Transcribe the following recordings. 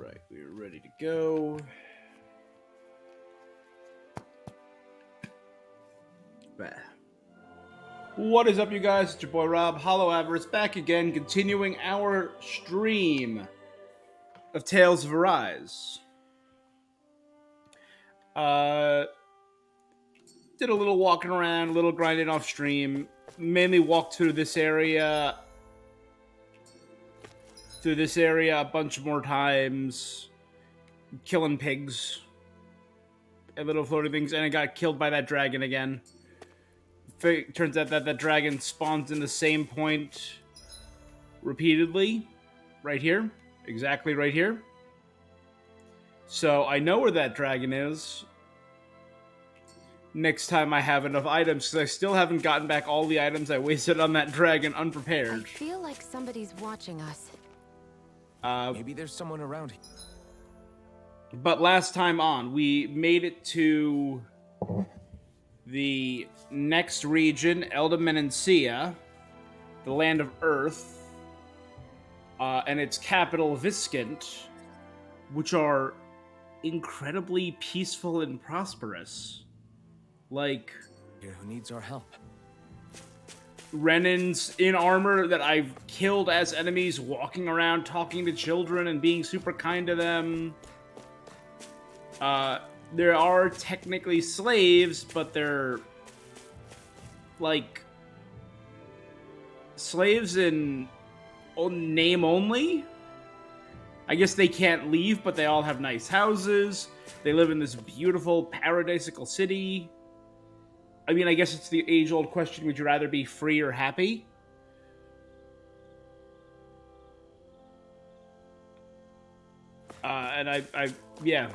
Alright, we're ready to go. Bah. What is up, you guys? It's your boy Rob, Hollow Avarice, back again, continuing our stream of Tales of Arise. Did a little walking around, a little grinding off stream. Mainly walked through this area a bunch more times, killing pigs and little floating things, and I got killed by that dragon again. Turns out that the dragon spawns in the same point repeatedly, right here, exactly right here. So I know where that dragon is. Next time I have enough items, because I still haven't gotten back all the items I wasted on that dragon unprepared. I feel like somebody's watching us. Maybe there's someone around here. But last time on, we made it to the next region, Elda the land of Earth, and its capital, Viscant, which are incredibly peaceful and prosperous. Like, Who needs our help? Renans in armor that I've killed as enemies, walking around, talking to children, and being super kind to them. There are technically slaves, but they're like slaves in name only. I guess they can't leave, but they all have nice houses. They live in this beautiful paradisical city. I mean, I guess it's the age-old question, would you rather be free or happy? Yeah.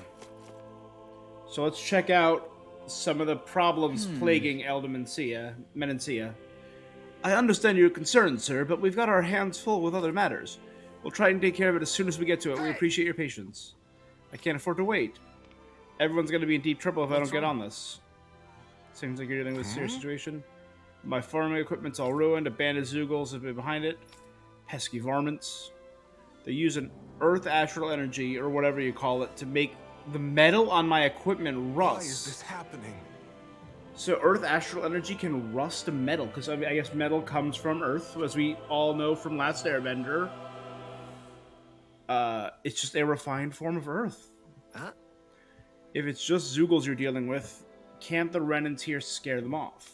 So let's check out some of the problems plaguing Elda Menancia. I understand your concerns, sir, but we've got our hands full with other matters. We'll try and take care of it as soon as we get to it. We appreciate your patience. I can't afford to wait. Everyone's going to be in deep trouble if I don't get on this. Seems like you're dealing with a serious situation. My farming equipment's all ruined. A band of Zoogles have been behind it. Pesky varmints. They use an earth astral energy, or whatever you call it, to make the metal on my equipment rust. Why is this happening? So earth astral energy can rust a metal, because I guess metal comes from Earth, as we all know from Last Airbender. It's just a refined form of Earth. Huh? If it's just Zoogles you're dealing with, can't the Renans here scare them off?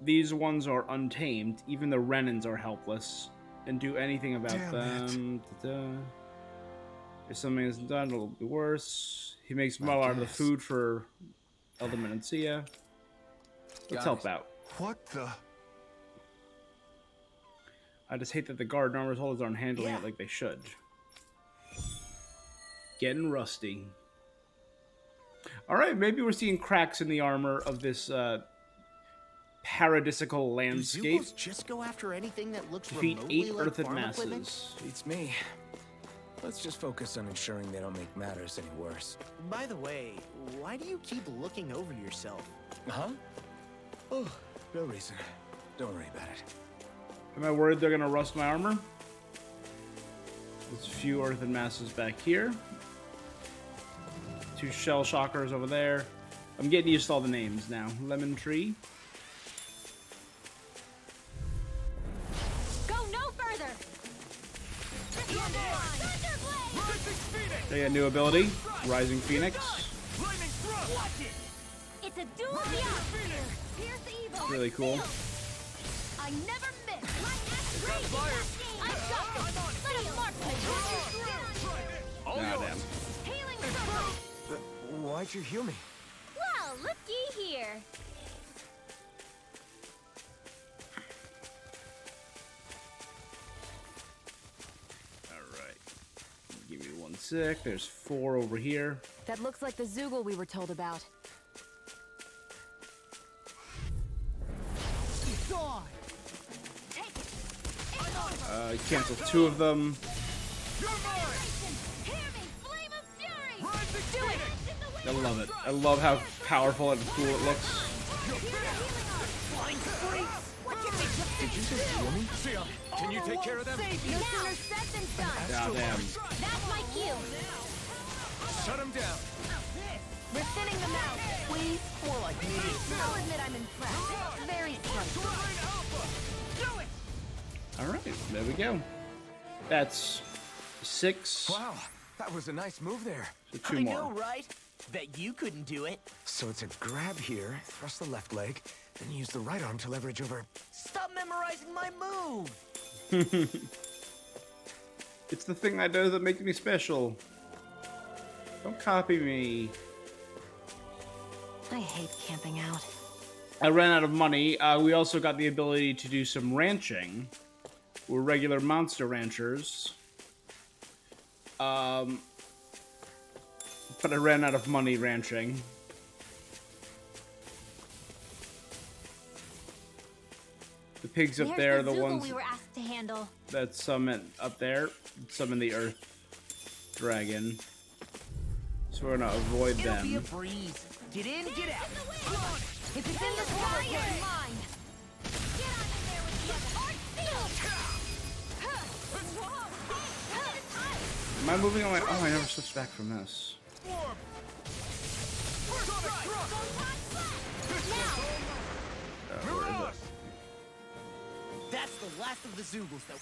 These ones are untamed. Even the Renans are helpless and do anything about them. If something isn't done, it'll be worse. He makes more out of the food for Elda Menancia. Let's help out. What the? I just hate that the guard and armor holders aren't handling it like they should. Getting rusty. Alright, maybe we're seeing cracks in the armor of this paradisical landscape. Do Zoogles just go after anything that looks Defeat remotely 8 like earthen farm masses. equipment? Beats me. Let's just focus on ensuring they don't make matters any worse. By the way, why do you keep looking over yourself? Huh? Oh, no reason. Don't worry about it. Am I worried they're gonna rust my armor? There's a few earthen masses back here. 2 shell shockers over there. I'm getting used to all the names now. Lemon tree. Go no further! They got a new ability, Rising Phoenix. It's a duel Pierce the evil. Really cool. I never miss. I've got this. Let him mark me. Nah, damn. Healing circle. Why'd you heal me? Well, looky here. Alright. Give me 1 sec. There's 4 over here. That looks like the Zoogle we were told about. Cancel 2 of them. I love it. I love how powerful and cool it looks. Did you just heal me? Sion, can you take care of them? No sooner said than done. Goddamn. That's my cue. Shut them down. We're thinning them out. Please, more like me. I'll admit I'm impressed. Very slight. All right, there we go. That's 6. Wow, that was a nice move there. So 2 I more. know, right? Bet you couldn't do it. So it's a grab here, thrust the left leg, then use the right arm to leverage over. Stop memorizing my move. It's the thing I do that makes me special. Don't copy me. I hate camping out. I ran out of money. We also got the ability to do some ranching. We're regular monster ranchers. But I ran out of money ranching. The pigs up There's there are the the Zoogle ones we were asked to handle. that summon up there. Summon the Earth Dragon. So we're gonna avoid It'll be a them. breeze. Get in, get out. If it's in the sky, it's mine. Get on in there with the other. Am I moving on my... Oh, I never switched back from this. Where is it? That's the last of the Zoogles that...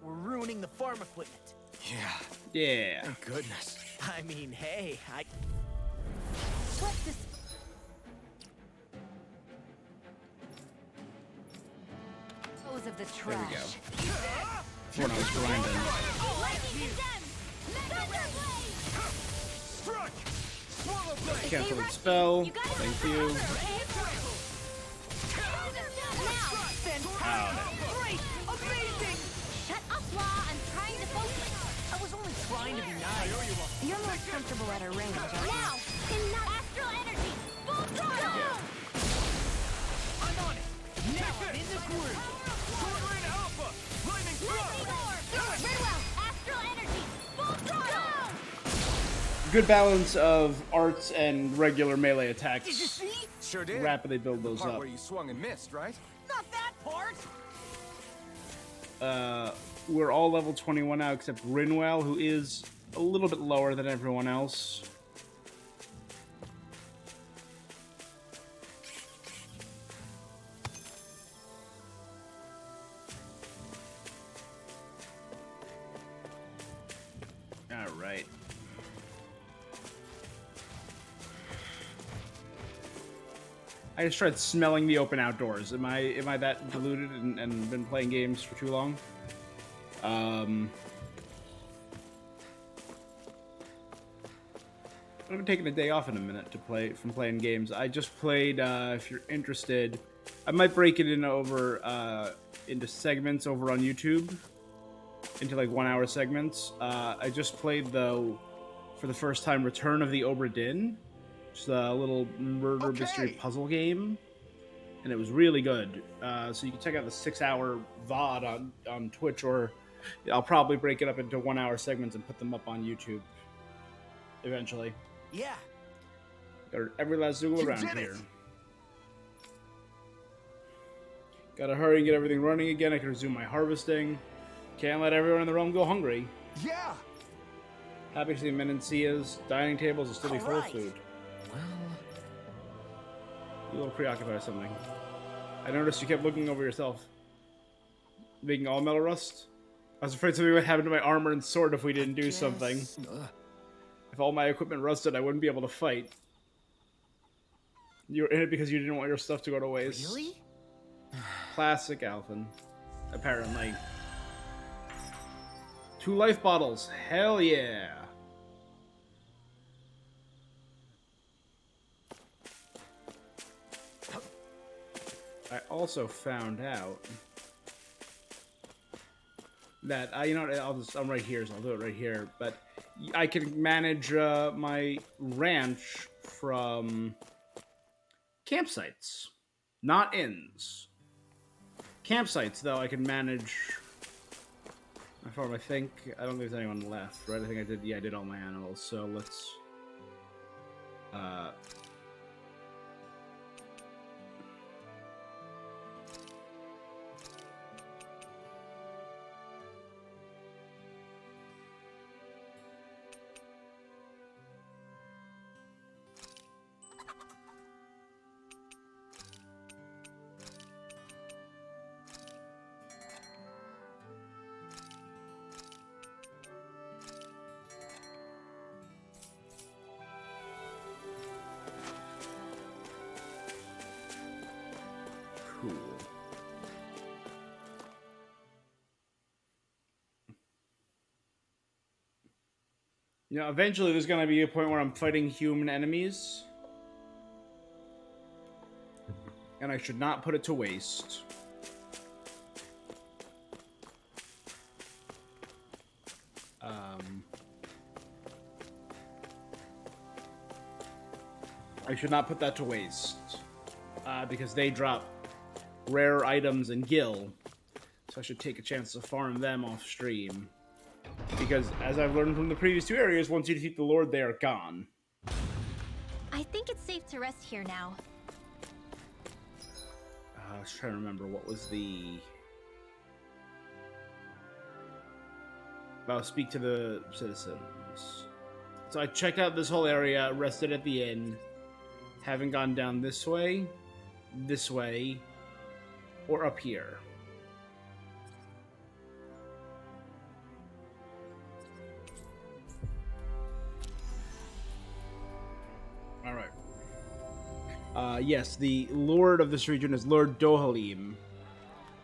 We're ruining the farm equipment. Yeah, Yeah. thank goodness. I mean, hey, What's this? Dispose of the trash. There we go. When I was grinding. Lightning condemned! Mega blade! Cancel the spell. Thank you. great, amazing. Shut up, Law. I'm trying to focus. I was only trying to be nice. You're more comfortable at a range, aren't you? Now, in that astral energy, full throttle! I'm on it. Now I'm in the groove. Lightning orb! Very well. Astral energy, full throttle! Good balance of arts and regular melee Did you attacks. see? Sure did. Rapidly build those Part up. where you swung and missed, right? Not that part. We're all level 21 now except Rinwell, who is a little bit lower than everyone else. All right. I just tried smelling the open outdoors. Am I that deluded and been playing games for too long? I've been taking a day off in a minute to play from playing games. I just played. If you're interested, I might break it in over into segments over on YouTube, into like 1 hour segments. I just played though for the first time Return of the Obra Dinn, just a little murder mystery puzzle game, and it was really good. So you can check out the 6 hour VOD on Twitch, or I'll probably break it up into 1 hour segments and put them up on YouTube eventually. Yeah. Got every last Zoogle around did it. here. Gotta hurry and get everything running again. I can resume my harvesting. Can't let everyone in the realm go hungry. Yeah. Happy to see Menencia's dining tables will still be full of Alright. food. Well, You a little preoccupied with something. I noticed you kept looking over yourself. Making all metal rust? I was afraid something would happen to my armor and sword if we didn't do something. If all my equipment rusted, I wouldn't be able to fight. You were in it because you didn't want your stuff to go to waste. Really? Classic Alphen. Apparently. 2 life bottles. Hell yeah. I also found out that you know what, I'm right here, so I'll do it right here. But I can manage my ranch from campsites, not inns. Campsites, though, I can manage. How far I think? I don't think there's anyone left, right? I think I did. Yeah, I did all my animals. So let's. Cool. You know, eventually there's gonna be a point where I'm fighting human enemies. And I should not put it to waste. I should not put that to waste. Because they drop rare items and gil. So I should take a chance to farm them off stream. Because, as I've learned from the previous two areas, once you defeat the Lord, they are gone. I think it's safe to rest here now. I was trying to remember what was the... I'll speak to the citizens. So I checked out this whole area, rested at the inn. Haven't gone down this way, or up here. Alright. Yes, the Lord of this region is Lord Dohalim,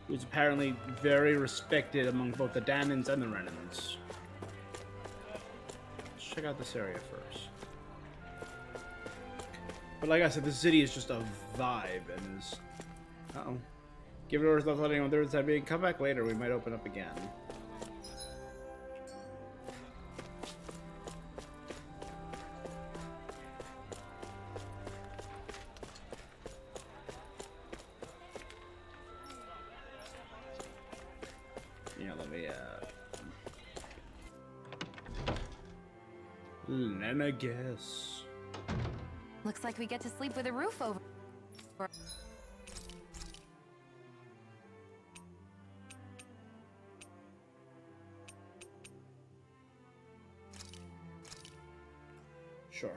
who's apparently very respected among both the Danans and the Renans. Let's check out this area first. But like I said, this city is just a vibe, and is... Uh-oh. Give it orders, not letting anyone through the time being. Come back later, we might open up again. Yeah, let me, Let me guess. Looks like we get to sleep with a roof over. Sure.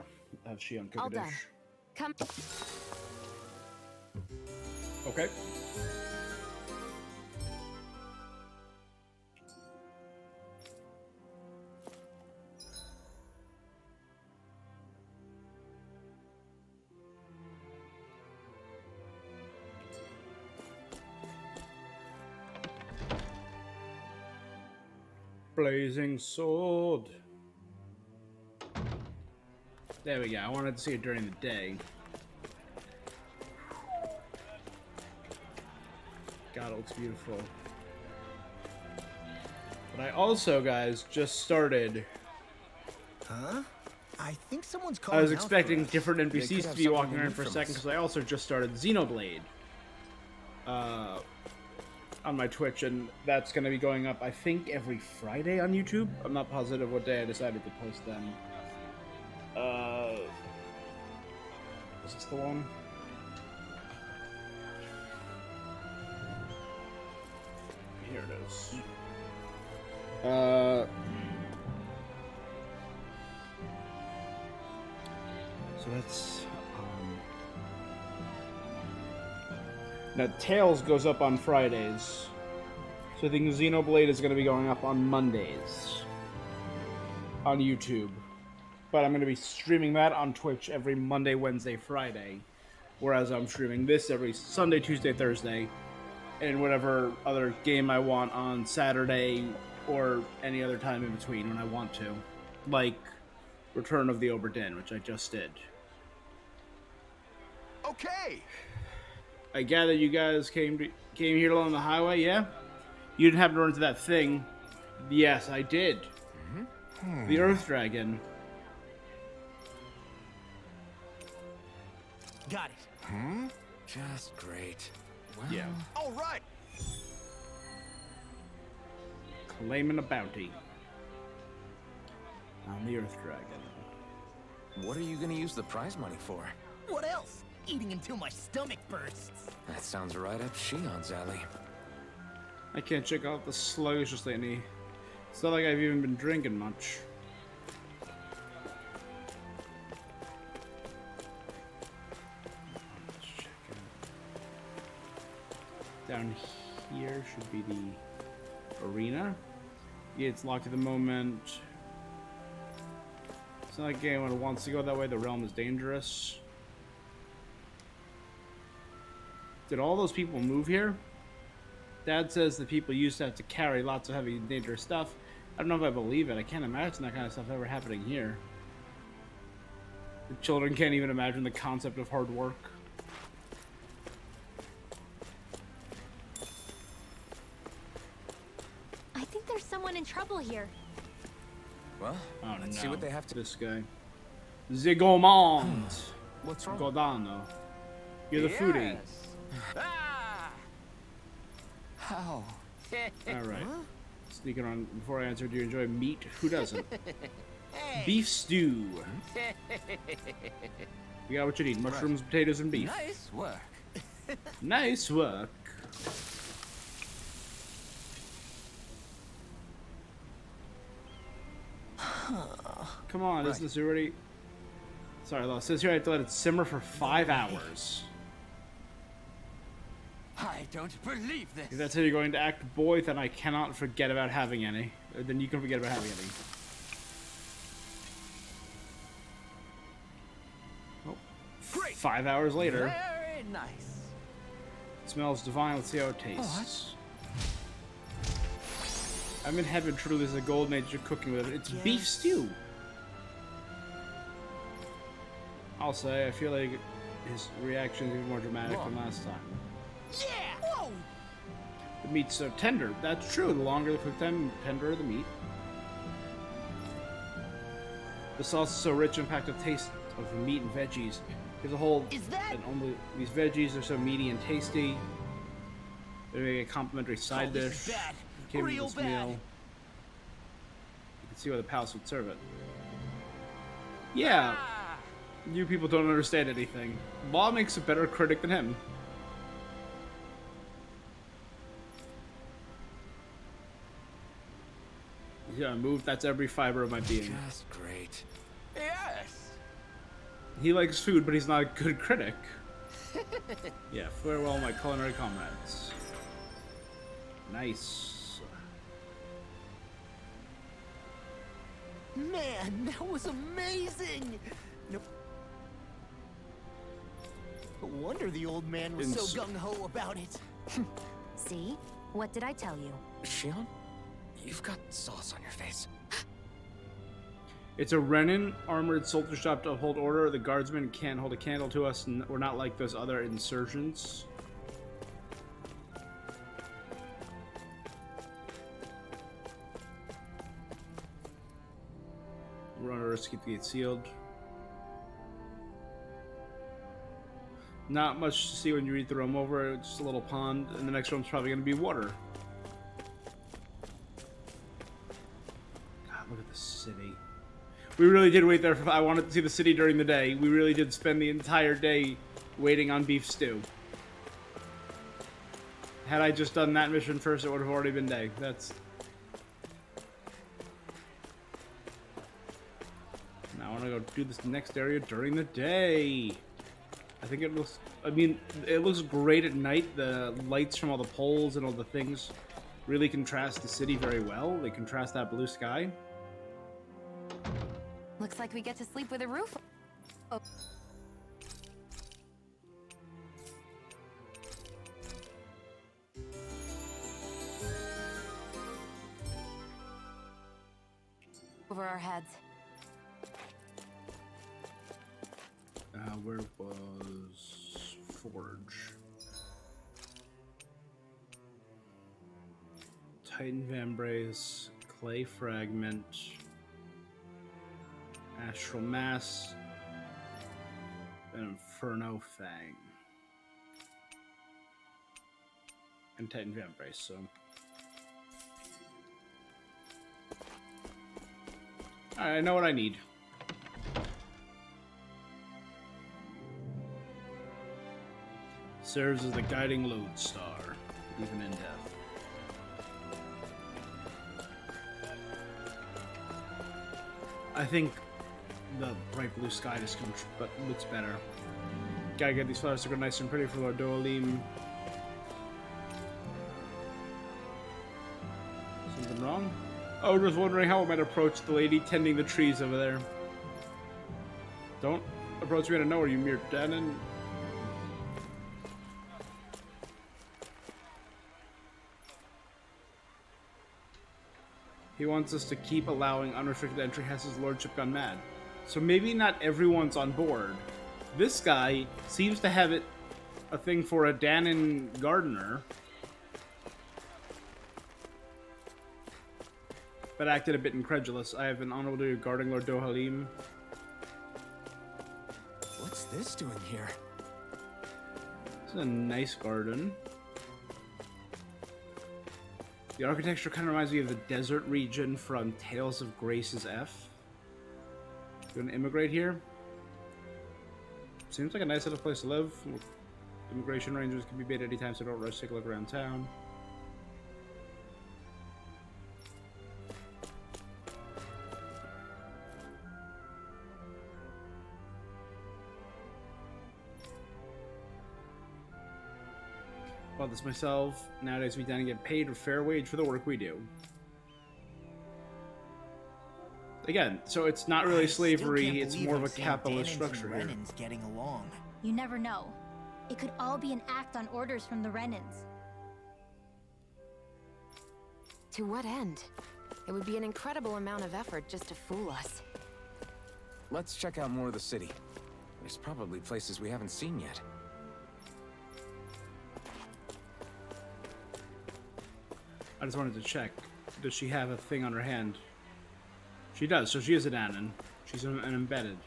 Have she uncooked All a done. dish? Come. Okay. Blazing sword. There we go. I wanted to see it during the day. God, it looks beautiful. But I also, guys, just started. Huh? I think someone's calling I was out expecting for us. different They could NPCs to have be something walking to around need for a from second us. because I also just started Xenoblade on my Twitch, and that's going to be going up, I think, every Friday on YouTube. I'm not positive what day I decided to post them. Is this the one? Here it is. So that's now Tails goes up on Fridays. So I think Xenoblade is going to be going up on Mondays on YouTube. But I'm going to be streaming that on Twitch every Monday, Wednesday, Friday. Whereas I'm streaming this every Sunday, Tuesday, Thursday. And whatever other game I want on Saturday or any other time in between when I want to. Like Return of the Obra Dinn, which I just did. Okay. I gather you guys came here along the highway, yeah? You didn't happen to run into that thing. Yes, I did. The Earth Dragon. Got it. Hmm? Just great. Well, Yeah. All right. Claiming a bounty on the Earth Dragon. what are you gonna use the prize money for? What else? Eating until my stomach bursts. That sounds right up Shion's alley. I can't check out the sluggish lately. It's not like I've even been drinking much. Let's check it. Down here should be the arena. Yeah, it's locked at the moment. It's not like anyone wants to go that way. The realm is dangerous. Did all those people move here? Dad says that people used to have to carry lots of heavy and dangerous stuff. I don't know if I believe it. I can't imagine that kind of stuff ever happening here. The children can't even imagine the concept of hard work. I think there's someone in trouble here. Well, Oh let's no. see what they have to. This guy. Zigomond. What's wrong? Godano. You're the foodie. Ah! How? Alright. Sneaking on before I answer, do you enjoy meat? Who doesn't? Hey. Beef stew. You got what you need. Mushrooms, potatoes, and beef. Nice work. Nice work. Come on, isn't this already... Sorry, Lo. It says here I have to let it simmer for 5 hours. I don't believe this. If that's how you're going to act, boy, then I cannot forget about having any. Then you can forget about having any. Oh. Great. 5 hours later. Very nice. Smells divine. Let's see how it tastes. I'm in heaven. Truly, there's a golden age of cooking with it. It's beef stew. I'll say, I feel like his reaction is even more dramatic than last time. Yeah! Whoa! The meat's so tender. That's true. The longer the cook time, the tenderer the meat. The sauce is so rich and packed with taste of meat and veggies. There's a whole... Is that- And only these veggies are so meaty and tasty. They make a complimentary side this dish. is bad. Came with Real this bad. meal. You can see why the palace would serve it. Yeah, you people don't understand anything. Law makes a better critic than him. Yeah, move. That's every fiber of my being. Just great. Yes. He likes food, but he's not a good critic. Yeah, farewell, my culinary comrades. Nice. Man, that was amazing! No wonder the old man was so gung-ho about it. See? What did I tell you? Shion, you've got sauce on your face. It's a Renin armored soldier shop to uphold order. The guardsmen can't hold a candle to us, and we're not like those other insurgents. We're under risk to keep the gate sealed. Not much to see when you read the room over. It's just a little pond, and the next room's probably going to be water. God, look at the city. We really did wait there. I wanted to see the city during the day. We really did spend the entire day waiting on beef stew. Had I just done that mission first, it would have already been day. That's... Now I want to go do this next area during the day. I think it looks... I mean, it looks great at night. The lights from all the poles and all the things really contrast the city very well. They contrast that blue sky. Looks like we get to sleep with a roof. Oh. Over our heads. Where was Forge? Titan Vambrace, Clay Fragment, Astral Mass, An Inferno Fang. And Titan Vambrace, so. Alright, I know what I need. Serves as the guiding lodestar, even in death. I think the bright blue sky just but looks better. Gotta get these flowers to go nice and pretty for Lord Dohalim. Something wrong? Oh, just wondering how I might approach the lady tending the trees over there. Don't approach me out of nowhere, you mere Danon. He wants us to keep allowing unrestricted entry. Has his lordship gone mad? So maybe not everyone's on board. This guy seems to have a thing for a Danon gardener, but acted a bit incredulous. I have an honorable duty of guarding Lord Dohalim. What's this doing here? This is a nice garden. The architecture kind of reminds me of the desert region from Tales of Grace's F. You want to immigrate here? Seems like a nice little place to live. Immigration rangers can be made anytime, so don't rush. Take a look around town. Bought this myself. Nowadays we don't get paid a fair wage for the work we do. Again, so it's not really slavery, it's more of a capitalist structure here. Renan's getting along. You never know. It could all be an act on orders from the Renans. To what end? It would be an incredible amount of effort just to fool us. Let's check out more of the city. There's probably places we haven't seen yet. I just wanted to check. Does she have a thing on her hand? She does, so she is a Danon. She's an embedded.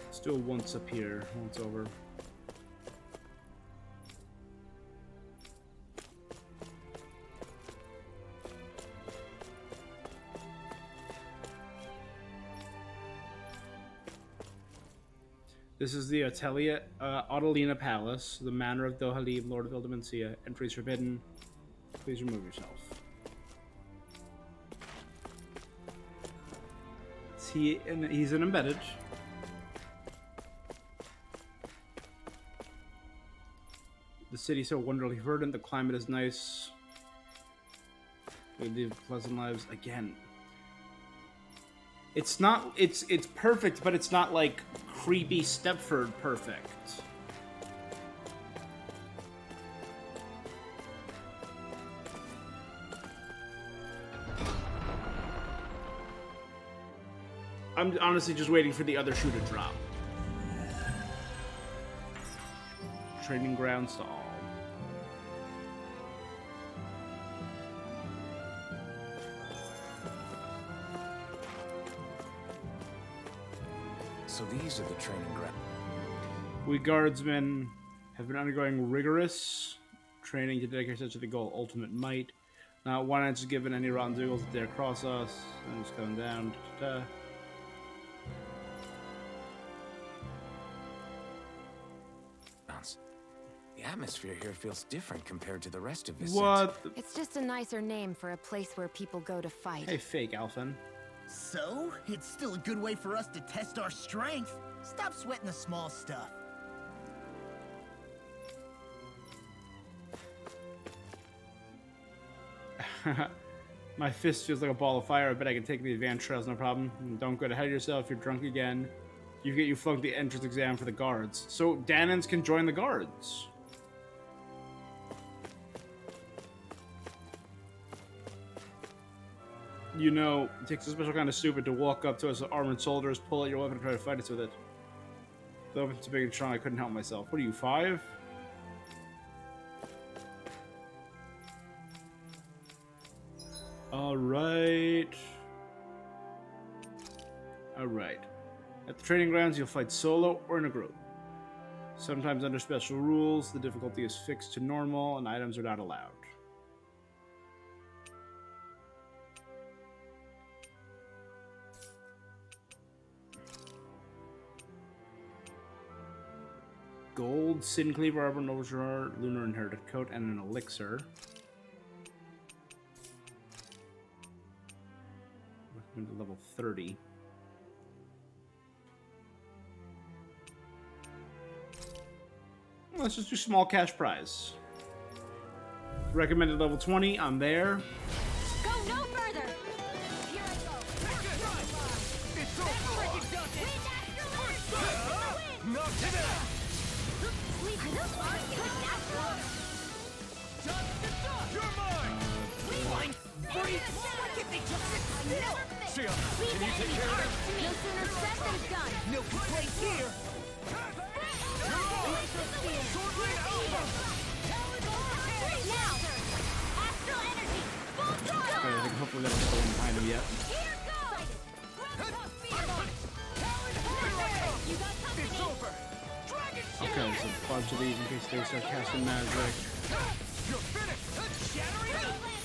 Let's do a once up here, once over. This is the Audelina Palace, the manor of Dohalim, Lord of Ildamencia. Entry is forbidden. Please remove yourself. He's an embedded. The city's so wonderfully verdant. The climate is nice. We live pleasant lives. Again, it's not. It's perfect, but it's not like creepy Stepford perfect. I'm honestly just waiting for the other shoe to drop. Training grounds to all. So these are the training grounds. We guardsmen have been undergoing rigorous training to dedicate ourselves to the goal, ultimate might. Not one ounce is given any rotten ziggles that dare cross us. And it's coming down. Ta-ta. The atmosphere here feels different compared to the rest of this. What? It's just a nicer name for a place where people go to fight. Hey, fake Alphen. So, it's still a good way for us to test our strength. Stop sweating the small stuff. My fist feels like a ball of fire. I bet I can take the advanced trails, no problem. And don't get ahead of yourself. You're drunk again. You flunked the entrance exam for the guards. So Danons can join the guards. You know, it takes a special kind of stupid to walk up to us armored soldiers, pull out your weapon, and try to fight us with it. The weapon's too big and strong, I couldn't help myself. What are you, 5? Alright. Alright. At the training grounds, you'll fight solo or in a group. Sometimes under special rules, the difficulty is fixed to normal and items are not allowed. Gold, Sin Cleaver, Arbor Nojar, Lunar Inherited Coat, and an Elixir. Recommended level 30. Let's just do small cash prize. Recommended level 20, I'm there. Go no further! Here I go! It's over! Knock it out! You're mine! Rewind! Freeze! Why can't they just sit still? Shia, can you take care of it? No sooner said than done! No complaints here! Sword Lane Alpha! Now! Astral energy! Full throttle! Okay, I think hopefully that's still behind him yet. Here goes! You got company! It's over! Dragon Okay, there's a bunch of these in case they start casting magic. You're finished! Shattering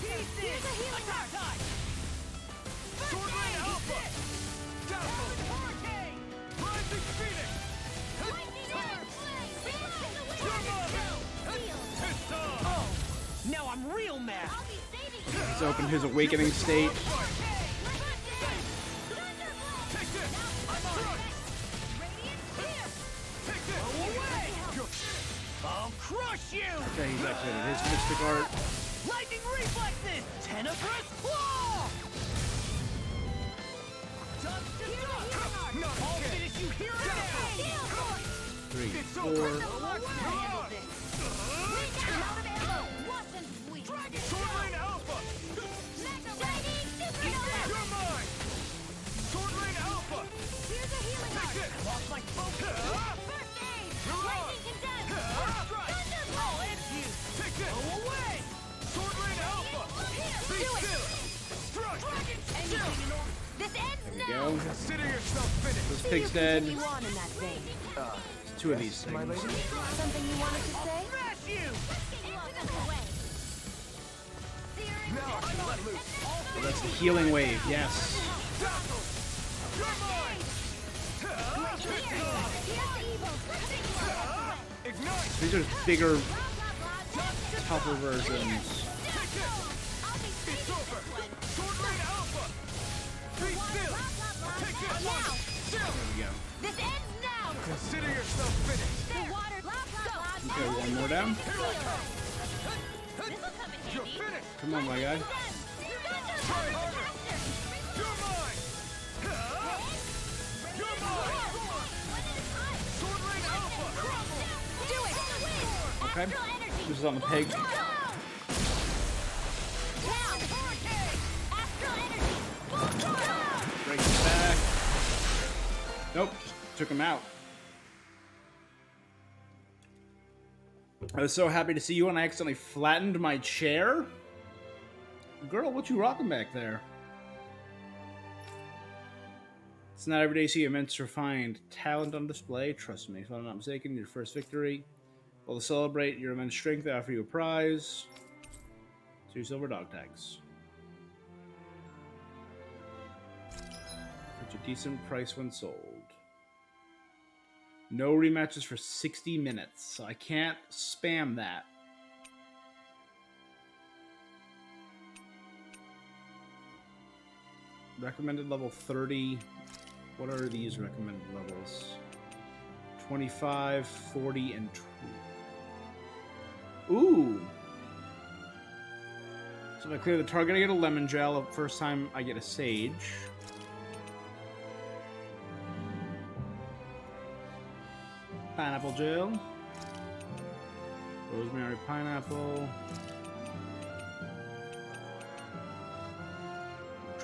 Here's a healing heart! Sword Lane Alpha! Dazzle! Rising Phoenix! Oh! Now I'm real mad! He's opened his awakening state. I'll crush you! Okay, he's activated his mystic art. Lightning reflexes! Tenebrous claw! I'll finish you here and now! 3, 4. Sword Lane Alpha! You're mine! Sword Lane Alpha! Take it! Lost my focus! I'll end you! Take it! Go away! Sword Lane Alpha! Be still! Strike! Anything in order. This ends There we now! go. Consider yourself finished! This pig's dead. Continue on in that vein. There's 2 of these My things. lady? Something you wanted to say? Smash you! Now I can let loose! That's the healing wave, yes. Dazzle! You're mine! Ignite! These are bigger, tougher versions. It's over! Sword Lane Alpha! Be still! Take it! Still! There we go. This ends now! Consider yourself finished! The water, blah, blah, blah. Okay, one more down. Here I come! This'll come in You're handy. finished! Come on, my guy. Try harder! You're mine! You're mine! Sword Lane Alpha! Do it! Okay. Astral energy! This is on the pig. Now! Astral energy! Full throttle! Break it back. Nope, just took him out. I was so happy to see you and I accidentally flattened my chair. Girl, what you rocking back there? It's not every day you see immense refined talent on display. Trust me, if I'm not mistaken, your first victory. Well, to celebrate your immense strength, I offer you a prize. 2 silver dog tags. At a decent price when sold. No rematches for 60 minutes, so I can't spam that. Recommended level 30. What are these recommended levels? 25, 40, and 2. Ooh! So if I clear the target, I get a lemon gel. The first time, I get a sage. Pineapple gel. Rosemary pineapple.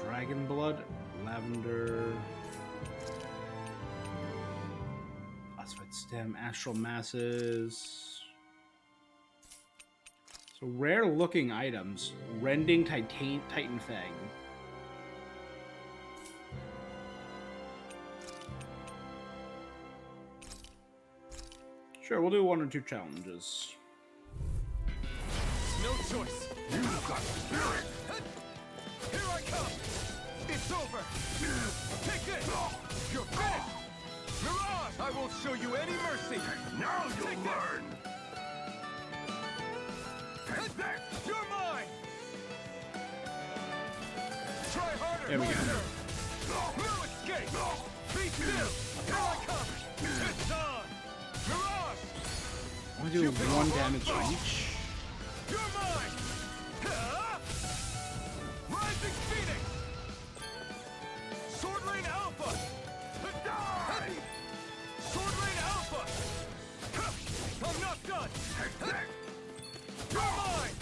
Dragon blood. Lavender. Phosphate stem. Astral masses. So rare looking items. Rending Titan Fang. Sure, we'll do 1 or 2 challenges. No choice. You've got spirit. Here I come. It's over. Take this. You're finished. Mirage, I won't show you any mercy. Now you'll learn. Take this. You're mine. Try harder. There we go. No escape. Be still. Here I come. It's on. Mirage. I'm gonna do 1 damage each. You're mine! Rising Phoenix! Sword Lane Alpha! Die! Sword Lane Alpha! I'm not done! You're mine!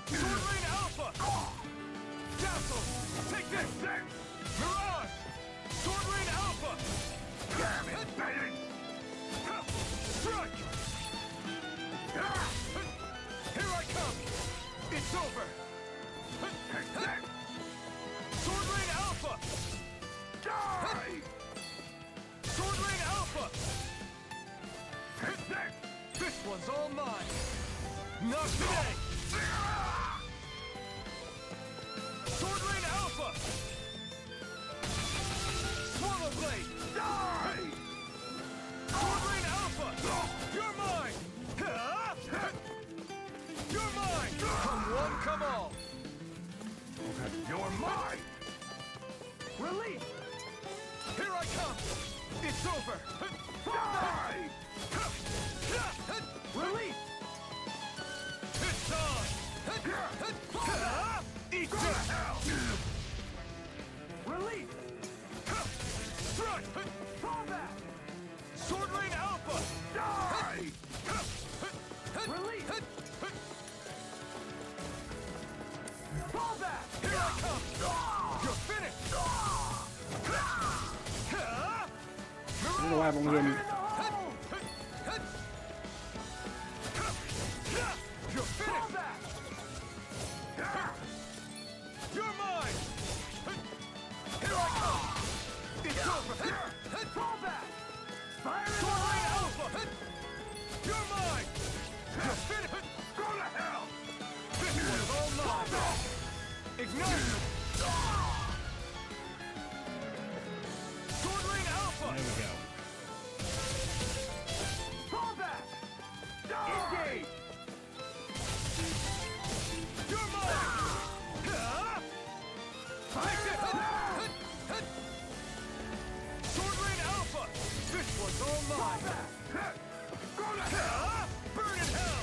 Sword Lane Alpha! Dazzle! Take this! Mirage! Sword Lane Alpha! Damn it, Bennett! Strike! Here I come! It's over! Sword Lane Alpha! Die! Sword Lane Alpha! This one's all mine! Not today! Sword Lane Alpha! Swallow Blade! Die! Sword Lane Alpha! You're mine! You're mine! Come one, come all! You're mine! Release! Here I come! It's over! Die! Release! It's on! Eat this! Release! Strike! Fall back! Sword Lane Alpha! Die! Release! Fall back! Here I come! You're finished! I don't know why I've only done. You're finished! You're mine! Here I come! It's over! Fall back! Fire Sword Lane Alpha! You're mine! You're finished! Go to hell! This one's all mine! Ignite! Sword Lane Alpha! There we go. Fall back! Engage! You're mine! Take this! Sword Lane Alpha! This one's all mine! Go to hell! Burn in hell!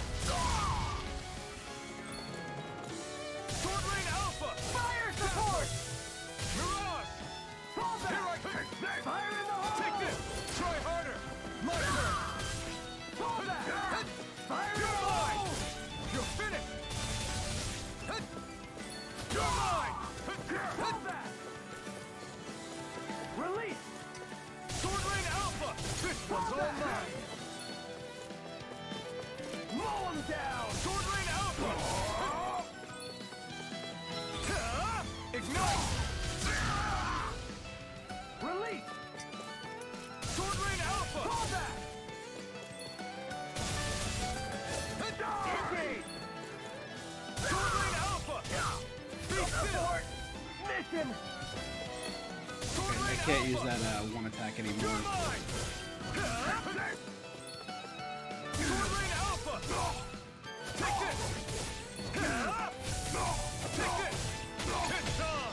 Sword Lane Alpha! Fire support! Mirage! Fall back! Here I come! Fire in the hole! Take this! Try harder! My turn! Fall back! Fire in the hole! You're finished! You're mine! Fall back! Release! Sword Lane Alpha! This one's all mine! Mow him down! Sword Lane Alpha! Ignite! Release! Sword Lane Alpha! Fall back! Engage! Sword Lane Alpha! Be still! Mission! Sword I Lane can't use Alpha! that 1 attack You're anymore. mine! Sword Lane Alpha! Take this! Take this! It's on!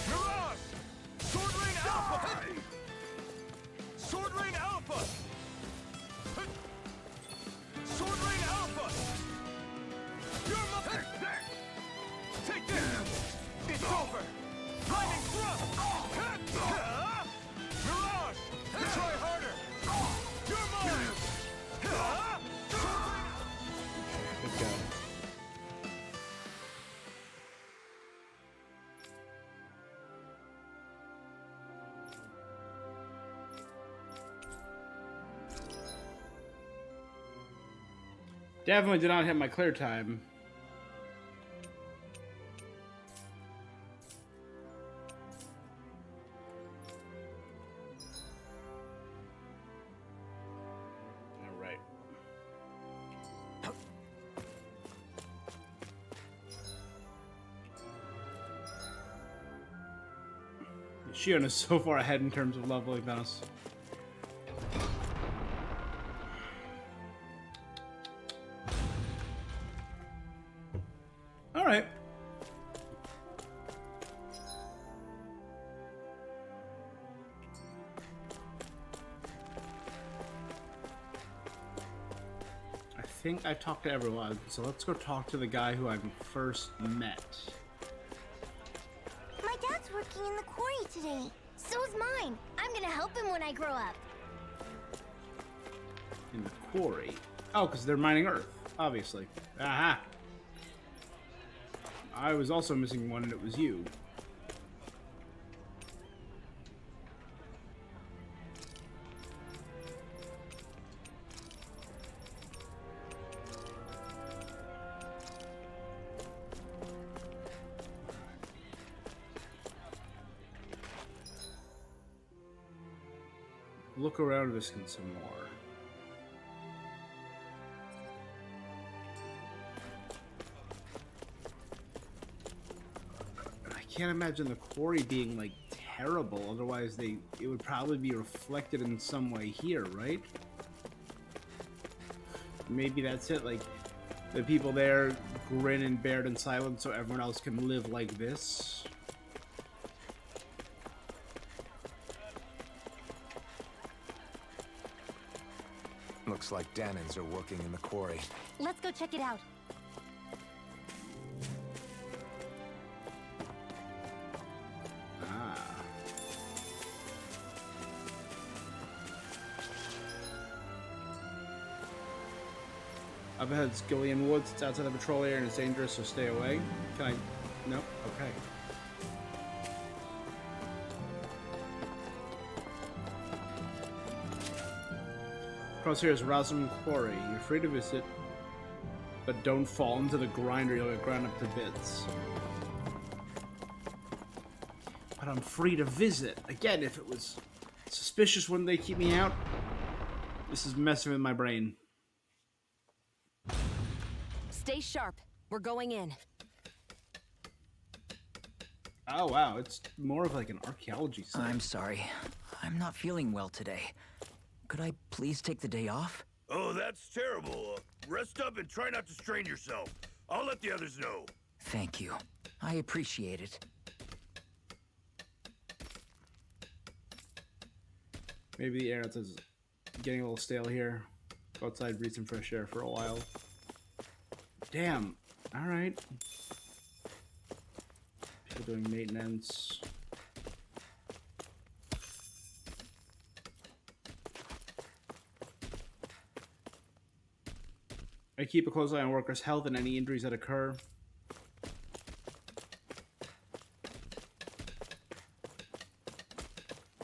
Mirage! Sword Lane Alpha! Sword Lane Alpha! Sword Lane Alpha! You're mine! Take this! It's over! Lightning thrust! Mirage! Try harder! You're mine! Good go. Definitely did not hit my clear time. All right. Shion is so far ahead in terms of leveling than us. All right. I think I talked to everyone, so let's go talk to the guy who I first met. My dad's working in the quarry today. So is mine. I'm gonna help him when I grow up. In the quarry? Oh, because they're mining Earth, obviously. Aha! I was also missing one, and it was you. Look around this and some more. I can't imagine the quarry being like terrible, otherwise it would probably be reflected in some way here, right? Maybe that's it, like the people there grin and bear it in silence so everyone else can live like this. Looks like Danans are working in the quarry. Let's go check it out. Ah. Up ahead's Gillian Woods. It's outside the patrol area and it's dangerous, so stay away. Can I? Nope. Okay. Across here is Rasm Quarry. You're free to visit, but don't fall into the grinder. You'll get ground up to bits. But I'm free to visit. Again, if it was suspicious, wouldn't they keep me out? This is messing with my brain. Stay sharp. We're going in. Oh, wow. It's more of like an archaeology site. I'm sorry. I'm not feeling well today. Could I please take the day off? Oh, that's terrible. Rest up and try not to strain yourself. I'll let the others know. Thank you. I appreciate it. Maybe the air is getting a little stale here. Go outside, breathe some fresh air for a while. Damn. All right. People doing maintenance. I keep a close eye on workers' health and any injuries that occur.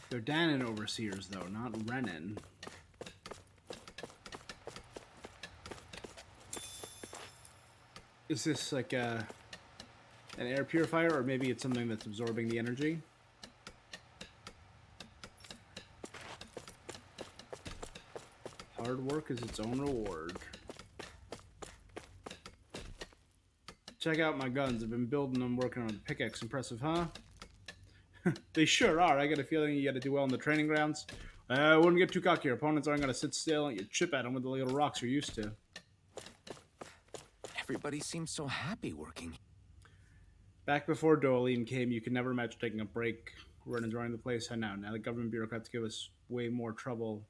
They're Danon overseers, though, not Renan. Is this like an air purifier, or maybe it's something that's absorbing the energy? Hard work is its own reward. Check out my guns. I've been building them, working on the pickaxe. Impressive, huh? They sure are. I got a feeling you got to do well in the training grounds. I wouldn't get too cocky. Your opponents aren't going to sit still and you chip at them with the little rocks you're used to. Everybody seems so happy working. Back before Doeline came, you could never imagine taking a break. We're enjoying the place. I know. Now the government bureaucrats give us way more trouble.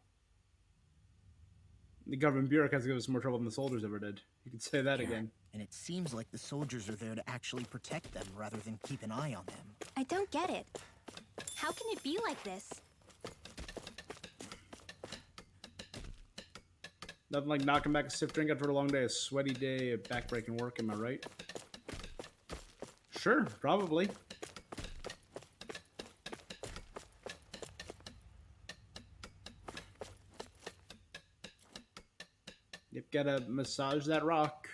The government bureaucrats give us more trouble than the soldiers ever did. You could say that again. And it seems like the soldiers are there to actually protect them rather than keep an eye on them. I don't get it. How can it be like this? Nothing like knocking back a stiff drink after a long day, a sweaty day, a back-breaking work, am I right? Sure, probably. Yep, gotta massage that rock.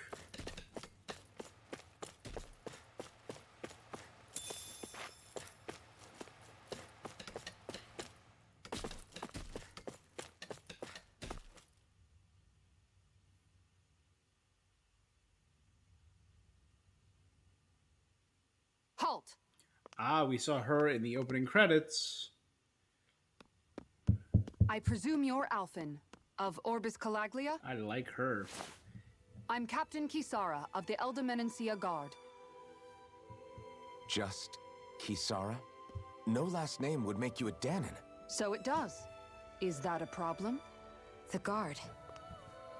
Halt! Ah, we saw her in the opening credits. I presume you're Alphen, of Orbis Calaglia? I like her. I'm Captain Kisara of the Eldemenencia Guard. Just Kisara? No last name would make you a Danon. So it does. Is that a problem? The guard.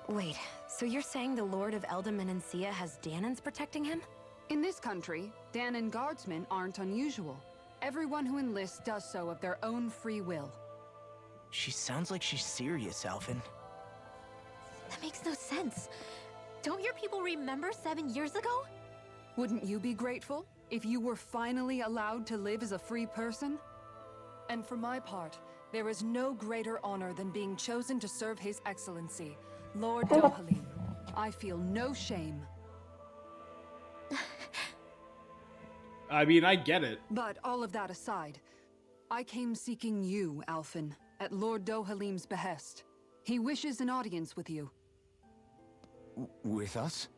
Wait, so you're saying the Lord of Eldemenencia has Danons protecting him? In this country, Danon guardsmen aren't unusual. Everyone who enlists does so of their own free will. She sounds like she's serious, Alphen. That makes no sense. Don't your people remember 7 years ago? Wouldn't you be grateful if you were finally allowed to live as a free person? And for my part, there is no greater honor than being chosen to serve His Excellency, Lord Dohalim. I feel no shame. I mean, I get it. But all of that aside, I came seeking you, Alphen, at Lord Dohalim's behest. He wishes an audience with you. With us?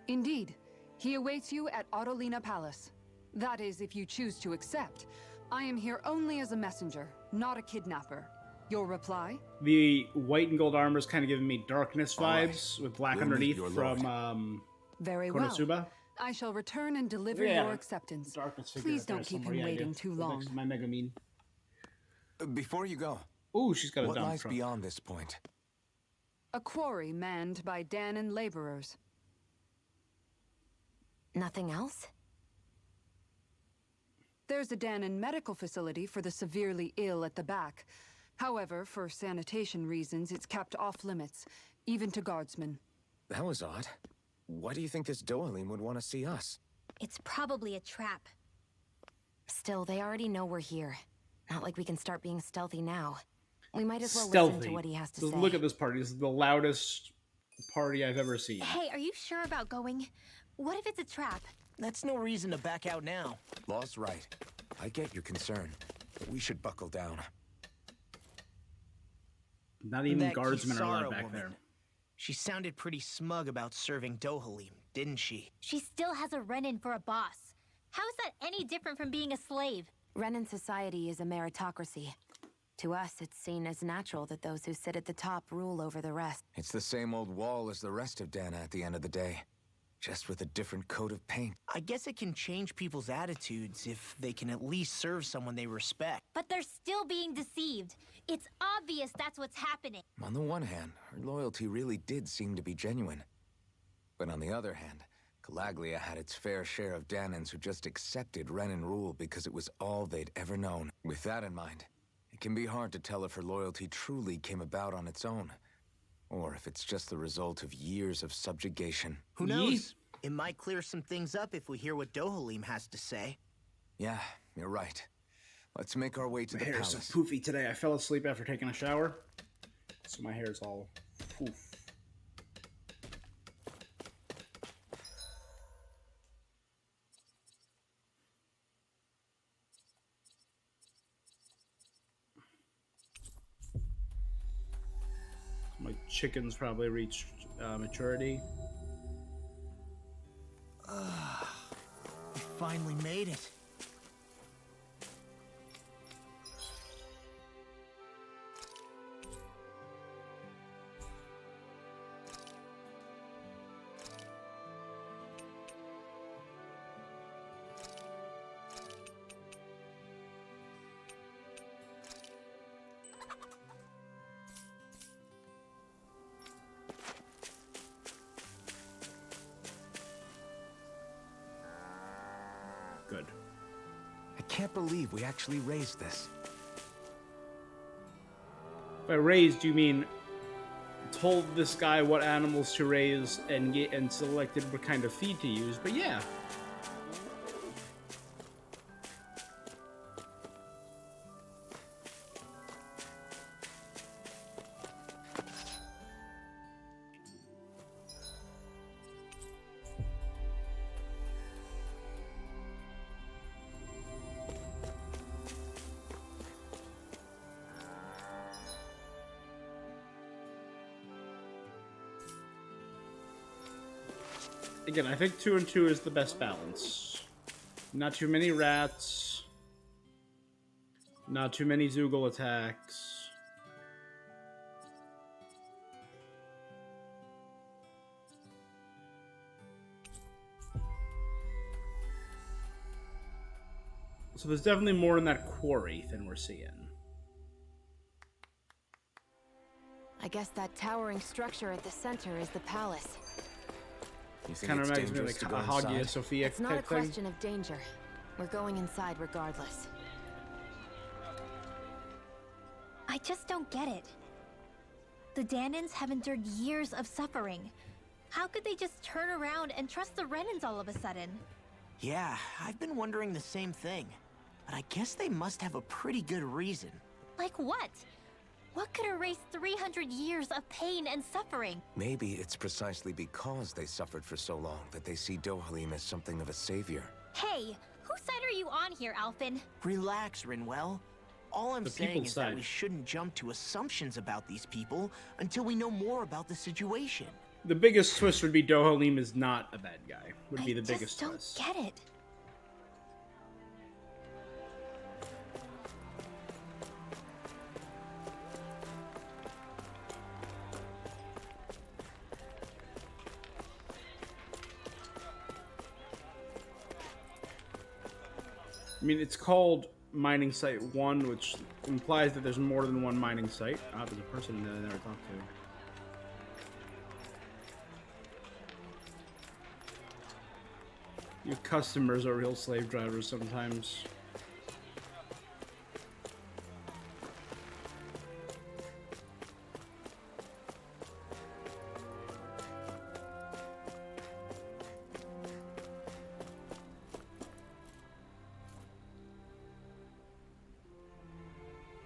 Indeed. He awaits you at Autolina Palace. That is, if you choose to accept. I am here only as a messenger, not a kidnapper. Your reply? The white and gold armor is kind of giving me darkness right. vibes with black We'll meet underneath your from Very well. Konosuba. I shall return and deliver Yeah. your acceptance. Darkness figure Please right there don't keep somewhere. him Yeah, I waiting do. too Right long. next to my Megamine. Before you go, Ooh, she's got a what dump lies truck. beyond this point? A quarry manned by Danon laborers. Nothing else? There's a Danon medical facility for the severely ill at the back. However, for sanitation reasons, it's kept off limits, even to guardsmen. That was odd. Why do you think this Dohalim would want to see us? It's probably a trap. Still, they already know we're here. Not like we can start being stealthy now. We might as well Stealthy. listen to what he has to Just say. look at this party. This is the loudest party I've ever seen. Hey, are you sure about going? What if it's a trap? That's no reason to back out now. Law's right. I get your concern, but we should buckle down. Not even That guardsmen are allowed Kisara back woman. there. She sounded pretty smug about serving Dohalim, didn't she? She still has a run-in for a boss. How is that any different from being a slave? Renan society is a meritocracy. To us, it's seen as natural that those who sit at the top rule over the rest. It's the same old wall as the rest of Dana at the end of the day. Just with a different coat of paint. I guess it can change people's attitudes if they can at least serve someone they respect. But they're still being deceived. It's obvious that's what's happening. On the one hand, her loyalty really did seem to be genuine. But on the other hand, Calaglia had its fair share of Danons who just accepted Renan rule because it was all they'd ever known. With that in mind, it can be hard to tell if her loyalty truly came about on its own, or if it's just the result of years of subjugation. Who knows? It might clear some things up if we hear what Dohalim has to say. Yeah, you're right. Let's make our way to My the hair is palace. so poofy today. I fell asleep after taking a shower, so my hair is all poof. My chickens probably reached maturity. We finally made it. Good. I can't believe we actually raised this. By raised, you mean told this guy what animals to raise and selected what kind of feed to use, but yeah. Again, I think 2 and 2 is the best balance. Not too many rats. Not too many Zoogle attacks. So there's definitely more in that quarry than we're seeing. I guess that towering structure at the center is the palace. You think Kind of it's reminds me of dangerous like to a go Hagia inside? Sophia It's not a type thing. question of danger. We're going inside regardless. I just don't get it. The Danans have endured years of suffering. How could they just turn around and trust the Renans all of a sudden? Yeah, I've been wondering the same thing. But I guess they must have a pretty good reason. Like what? What could erase 300 years of pain and suffering? Maybe it's precisely because they suffered for so long that they see Dohalim as something of a savior. Hey, whose side are you on here, Alphen? Relax, Rinwell. All I'm The saying people's is that side. we shouldn't jump to assumptions about these people until we know more about the situation. The biggest twist would be Dohalim is not a bad guy. Would be the I biggest just don't twist. get it. I mean, it's called Mining Site 1, which implies that there's more than one mining site. Ah, there's a person that I never talked to. Your customers are real slave drivers sometimes.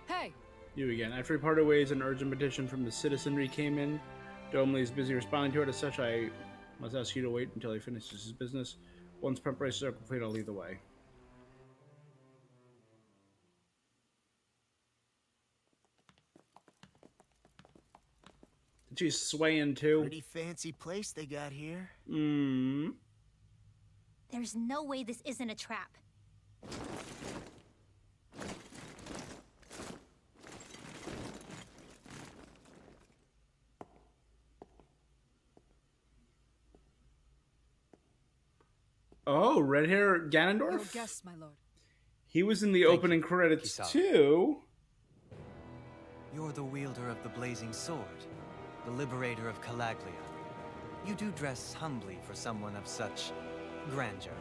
Hey, You again. After we parted ways, an urgent petition from the citizenry came in. Domley is busy responding to it. As such, I must ask you to wait until he finishes his business. Once preparations are complete, I'll lead the way. She's swaying too. Pretty fancy place they got here. There's no way this isn't a trap. Oh, red hair your Ganondorf? guest, my lord. He was in the opening credits Kisara. too. You're the wielder of the blazing sword, the liberator of Calaglia. You do dress humbly for someone of such grandeur.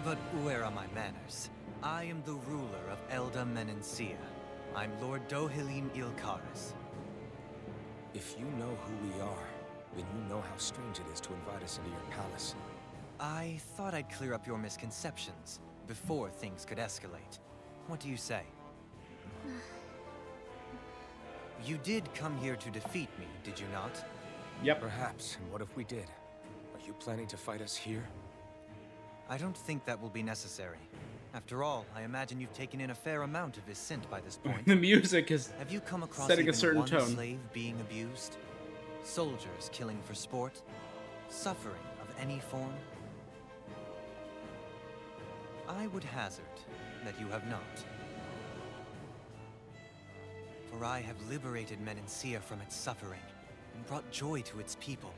But where are my manners? I am the ruler of Elda Menencia. I'm Lord Dohalim Ilkaris. If you know who we are, then you know how strange it is to invite us into your palace. I thought I'd clear up your misconceptions before things could escalate. What do you say? You did come here to defeat me, did you not? Yep. Perhaps, and what if we did? Are you planning to fight us here? I don't think that will be necessary. After all, I imagine you've taken in a fair amount of his scent by this point. The music is Have you come across setting a even certain one tone. slave being abused? Soldiers killing for sport? Suffering of any form? I would hazard that you have not. For I have liberated Menencia from its suffering and brought joy to its people.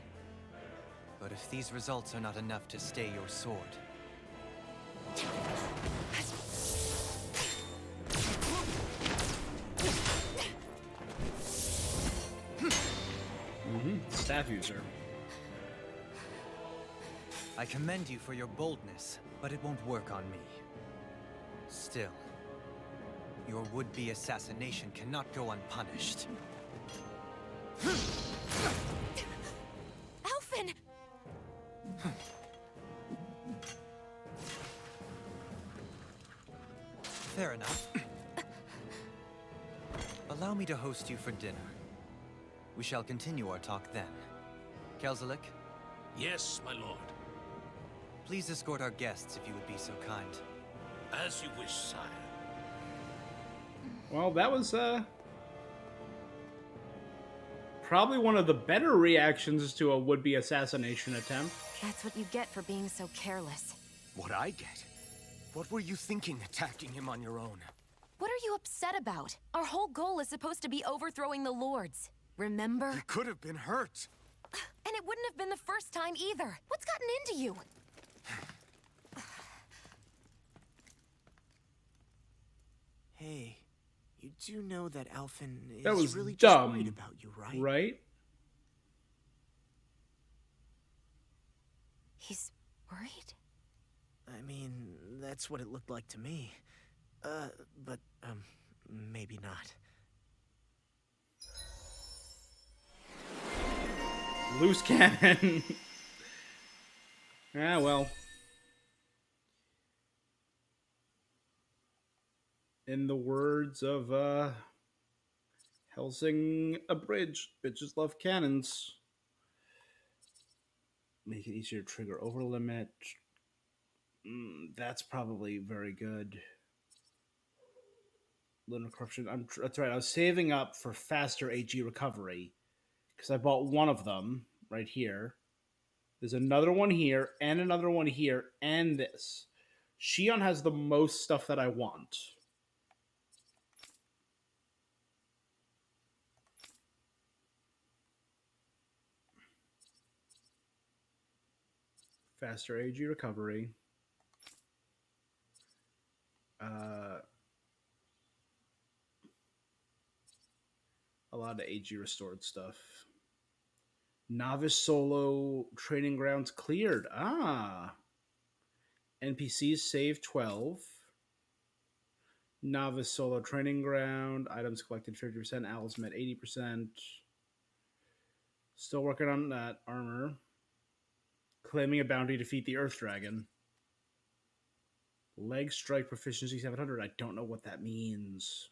But if these results are not enough to stay your sword, staff user. I commend you for your boldness, but it won't work on me. Still, your would-be assassination cannot go unpunished. Alphen! Fair enough. Allow me to host you for dinner. We shall continue our talk then. Kelzelik, Yes, my lord. please escort our guests if you would be so kind. As you wish, sire. Well, that was Probably one of the better reactions to a would-be assassination attempt. That's what you get for being so careless. What I get? What were you thinking attacking him on your own? What are you upset about? Our whole goal is supposed to be overthrowing the lords. Remember? He could have been hurt. And it wouldn't have been the first time either. What's gotten into you? Hey, you do know that Alphen is That was really just dumb, worried about you, right? Right? He's worried? I mean, that's what it looked like to me. But maybe not. Loose cannon. Ah, well. In the words of Helsing Abridged, bitches love cannons. Make it easier to trigger over limit. That's probably very good. Lunar corruption. That's right. I was saving up for faster AG recovery because I bought one of them right here. There's another one here and another one here and this. Shion has the most stuff that I want. Faster AG recovery. A lot of AG restored stuff. Novice solo training grounds cleared. NPCs save 12. Novice solo training ground. Items collected 50%. Owls met 80%. Still working on that armor. Claiming a bounty to defeat the Earth Dragon. Leg strike proficiency 700. I don't know what that means.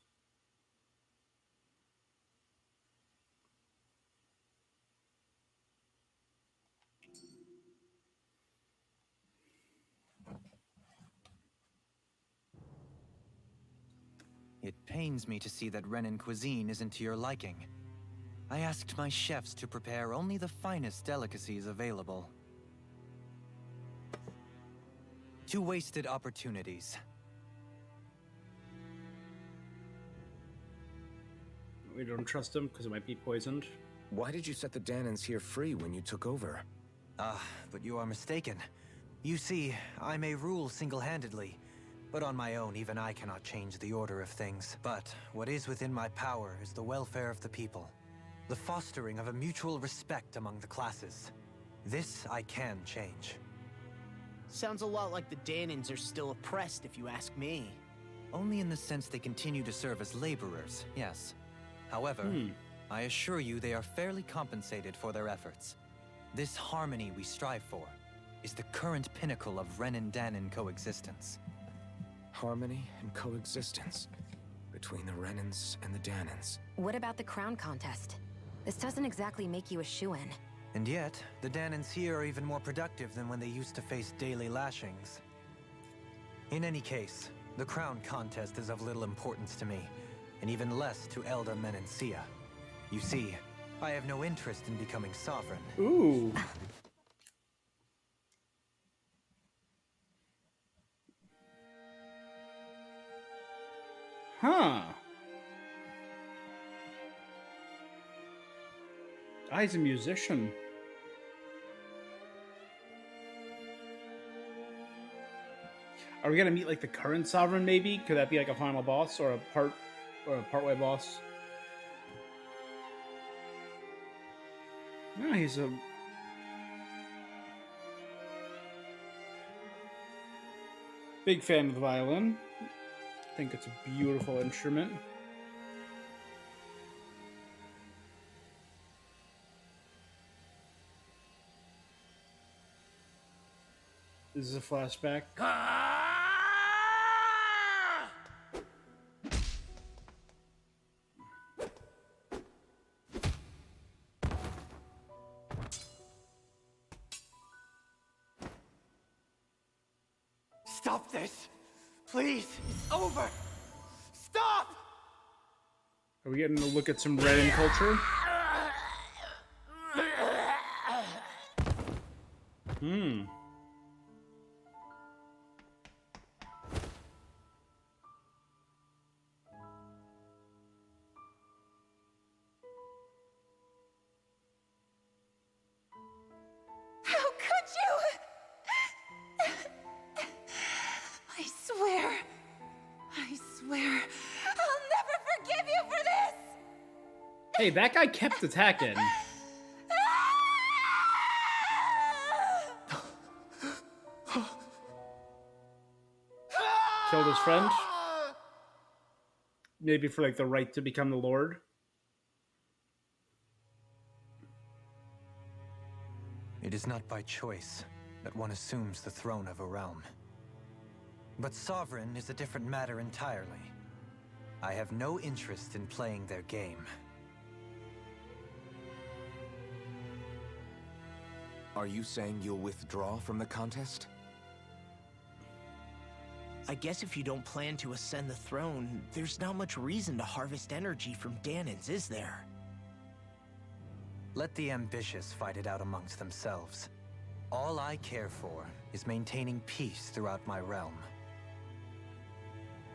It pains me to see that Renin cuisine isn't to your liking. I asked my chefs to prepare only the finest delicacies available. 2 wasted opportunities. We don't trust him because it might be poisoned. Why did you set the Danans here free when you took over? But you are mistaken. You see, I may rule single-handedly, but on my own, even I cannot change the order of things. But what is within my power is the welfare of the people. The fostering of a mutual respect among the classes. This I can change. Sounds a lot like the Danans are still oppressed, if you ask me. Only in the sense they continue to serve as laborers, yes. However, I assure you they are fairly compensated for their efforts. This harmony we strive for is the current pinnacle of Renin-Danan coexistence. Harmony and coexistence between the Renins and the Danans. What about the crown contest? This doesn't exactly make you a shoo-in. And yet, the Danans here are even more productive than when they used to face daily lashings. In any case, the crown contest is of little importance to me, and even less to Elda Menencia. You see, I have no interest in becoming sovereign. Ooh. Huh. He's a musician. Are we gonna meet like the current sovereign? Maybe could that be like a final boss or a partway boss? No, he's a big fan of the violin. I think it's a beautiful instrument. This is a flashback. Stop this! Please! It's over! Stop! Are we getting to look at some Renin culture? Hmm. How could you? I swear, I'll never forgive you for this! Hey, that guy kept attacking. Killed his friend? Maybe for, like, the right to become the Lord? It is not by choice that one assumes the throne of a realm. But sovereign is a different matter entirely. I have no interest in playing their game. Are you saying you'll withdraw from the contest? I guess if you don't plan to ascend the throne, there's not much reason to harvest energy from Danans, is there? Let the ambitious fight it out amongst themselves. All I care for is maintaining peace throughout my realm.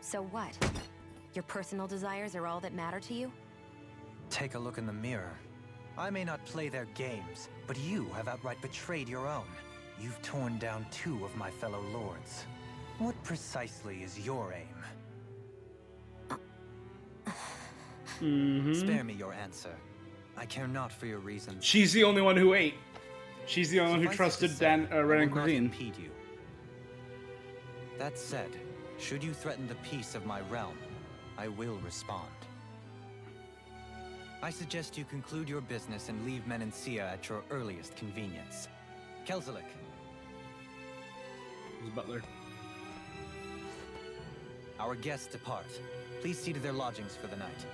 So what? Your personal desires are all that matter to you? Take a look in the mirror. I may not play their games, but you have outright betrayed your own. You've torn down 2 of my fellow lords. What precisely is your aim? Spare me your answer. I care not for your reasons. She's the only one who ate. She's the only one who Suffice it to trusted say, I Ren and will not Cuisine. impede you. That said, should you threaten the peace of my realm, I will respond. I suggest you conclude your business and leave Menancia at your earliest convenience. Kelzelik. His butler. Our guests depart. Please see to their lodgings for the night.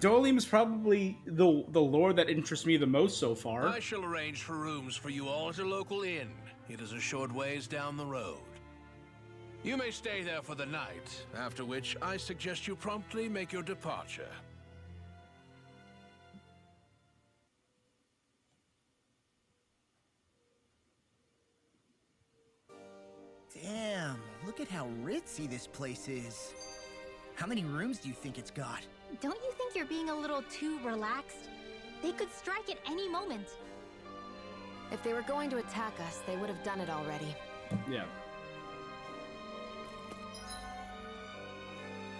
Dolim is probably the lord that interests me the most so far. I shall arrange for rooms for you all at a local inn. It is a short ways down the road. You may stay there for the night, after which I suggest you promptly make your departure. Damn, look at how ritzy this place is. How many rooms do you think it's got? Don't you think you're being a little too relaxed? They could strike at any moment. If they were going to attack us, they would have done it already. Yeah.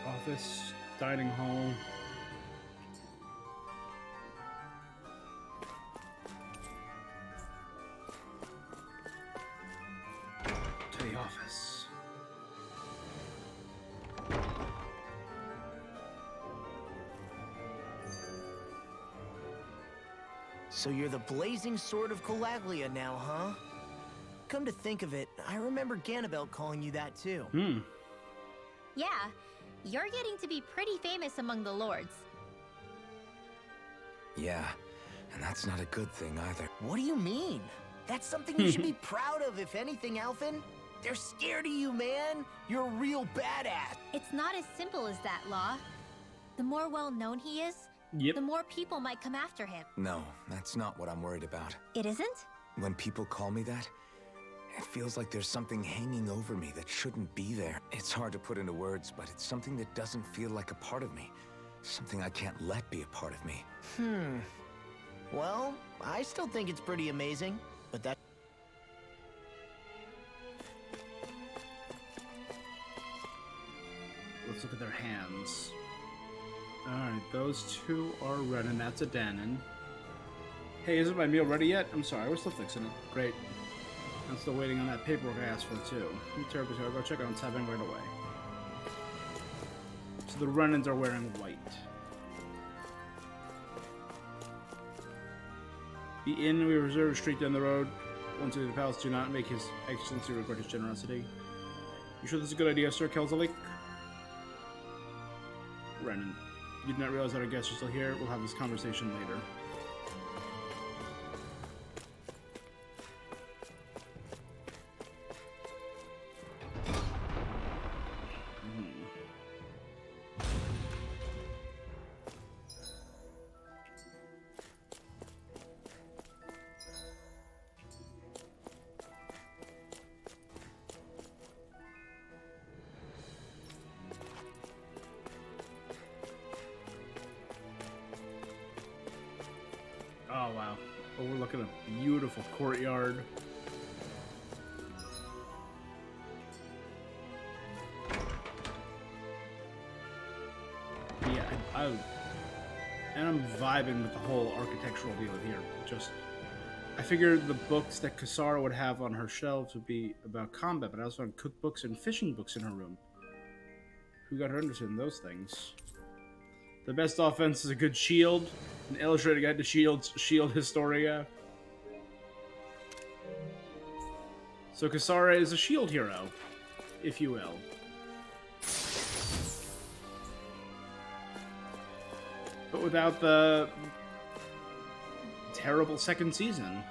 Office, dining hall. To the office. So you're the blazing sword of Calaglia now, huh? Come to think of it, I remember Ganabel calling you that too. Yeah, you're getting to be pretty famous among the lords. Yeah, and that's not a good thing either. What do you mean? That's something you should be proud of, if anything, Alphen. They're scared of you, man. You're a real badass. It's not as simple as that, Law. The more well-known he is, the more people might come after him. No, that's not what I'm worried about. It isn't? When people call me that, it feels like there's something hanging over me that shouldn't be there. It's hard to put into words, but it's something that doesn't feel like a part of me. Something I can't let be a part of me. Well, I still think it's pretty amazing, but that... Let's look at their hands. Alright, those 2 are red, and that's a Danon. Hey, isn't my meal ready yet? I'm sorry, we're still fixing it. Great. I'm still waiting on that paperwork I asked for, too. I'm terribly sorry. I'll go check on 7 right away. So the Renans are wearing white. The inn we reserve a street down the road. Once you leave the palace, do not make his excellency regret his generosity. You sure this is a good idea, Sir Kelzelik? Renan, you did not realize that our guests are still here. We'll have this conversation later. Oh, wow. Overlooking a beautiful courtyard. Yeah, and I'm vibing with the whole architectural deal here. Just, I figured the books that Kasara would have on her shelves would be about combat, but I also found cookbooks and fishing books in her room. Who got her interested in those things? The best offense is a good shield. An illustrated guide to Shield Historia. So Kasara is a shield hero, if you will. But without the terrible second season.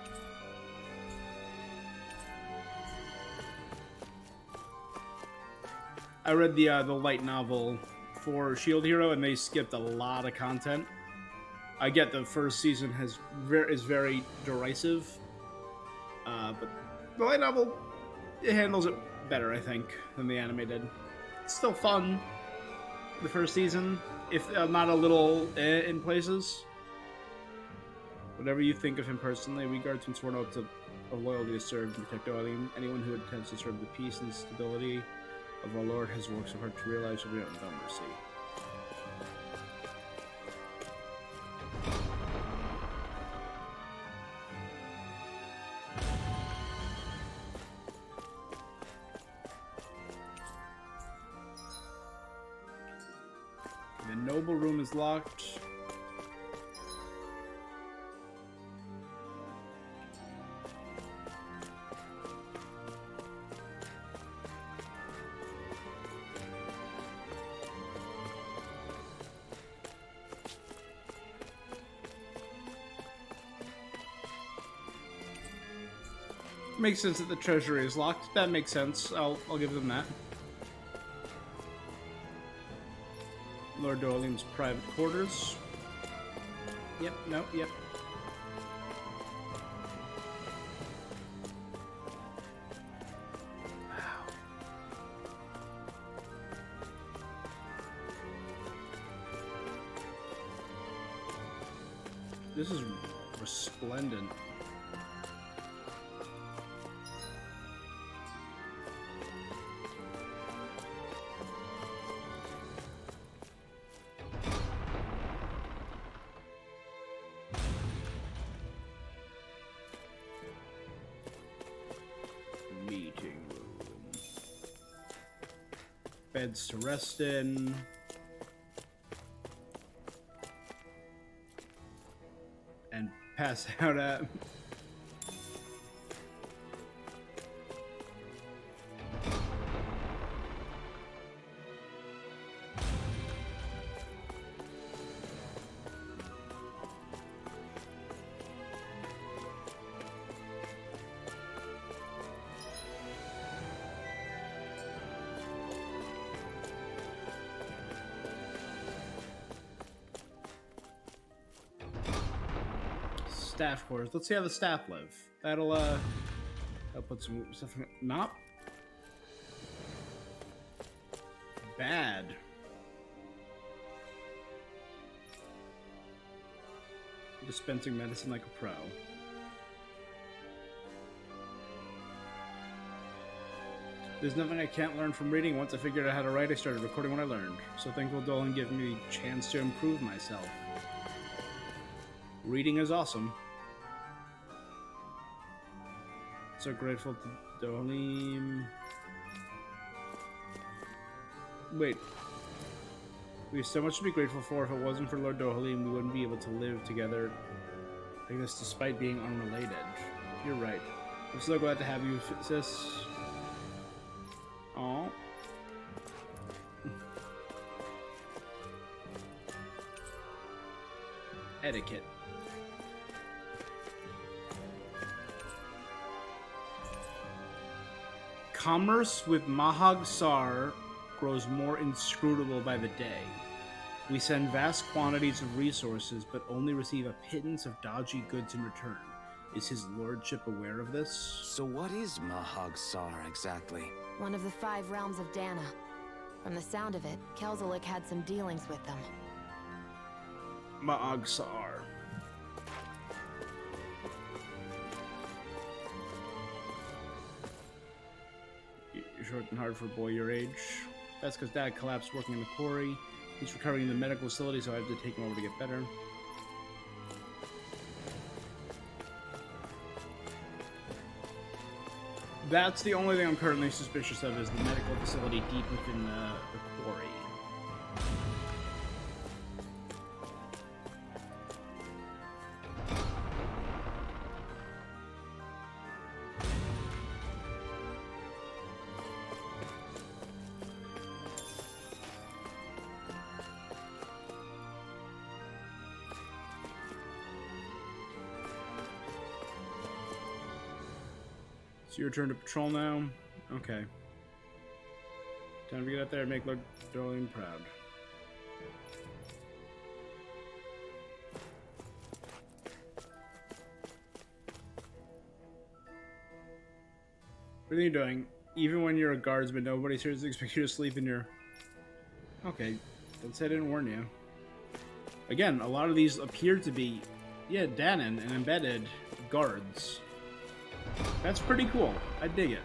I read the light novel for Shield Hero, and they skipped a lot of content. I get the first season is very derisive, but the light novel, it handles it better, I think, than the anime did. It's still fun, the first season, if not a little in places. Whatever you think of him personally, we guard some sworn oath of loyalty to serve and protect anyone who intends to serve the peace and stability of our Lord has worked so hard to realize shall be out without mercy. The noble room is locked. Makes sense that the treasury is locked. That makes sense. I'll give them that. Lord Doleem's private quarters. Yep, no, yep. Wow. This is resplendent. Beds to rest in. And pass out at. Staff quarters. Let's see how the staff live. That'll put some stuff in it. Not bad. Dispensing medicine like a pro. There's nothing I can't learn from reading. Once I figured out how to write, I started recording what I learned. So thankful Dolan gave me a chance to improve myself. Reading is awesome. So grateful to Doleem. Wait. We have so much to be grateful for. If it wasn't for Lord Doleem, we wouldn't be able to live together. I guess despite being unrelated. You're right. I'm so glad to have you, sis. Aww. Etiquette. Commerce with Mahag Sar grows more inscrutable by the day. We send vast quantities of resources, but only receive a pittance of dodgy goods in return. Is his lordship aware of this? So what is Mahag Sar exactly? One of the 5 realms of Dana. From the sound of it, Kelzelik had some dealings with them. Mahag Sar. working hard for a boy your age. That's because Dad collapsed working in the quarry. He's recovering in the medical facility, so I have to take him over to get better. That's the only thing I'm currently suspicious of, is the medical facility deep within the quarry. It's your turn to patrol now? Okay. Time to get out there and make Lord Darling proud. What are you doing? Even when you're a guardsman, nobody seriously expects you to sleep in your... Okay, don't say I didn't warn you. Again, a lot of these appear to be, yeah, Danon and embedded guards. That's pretty cool. I dig it.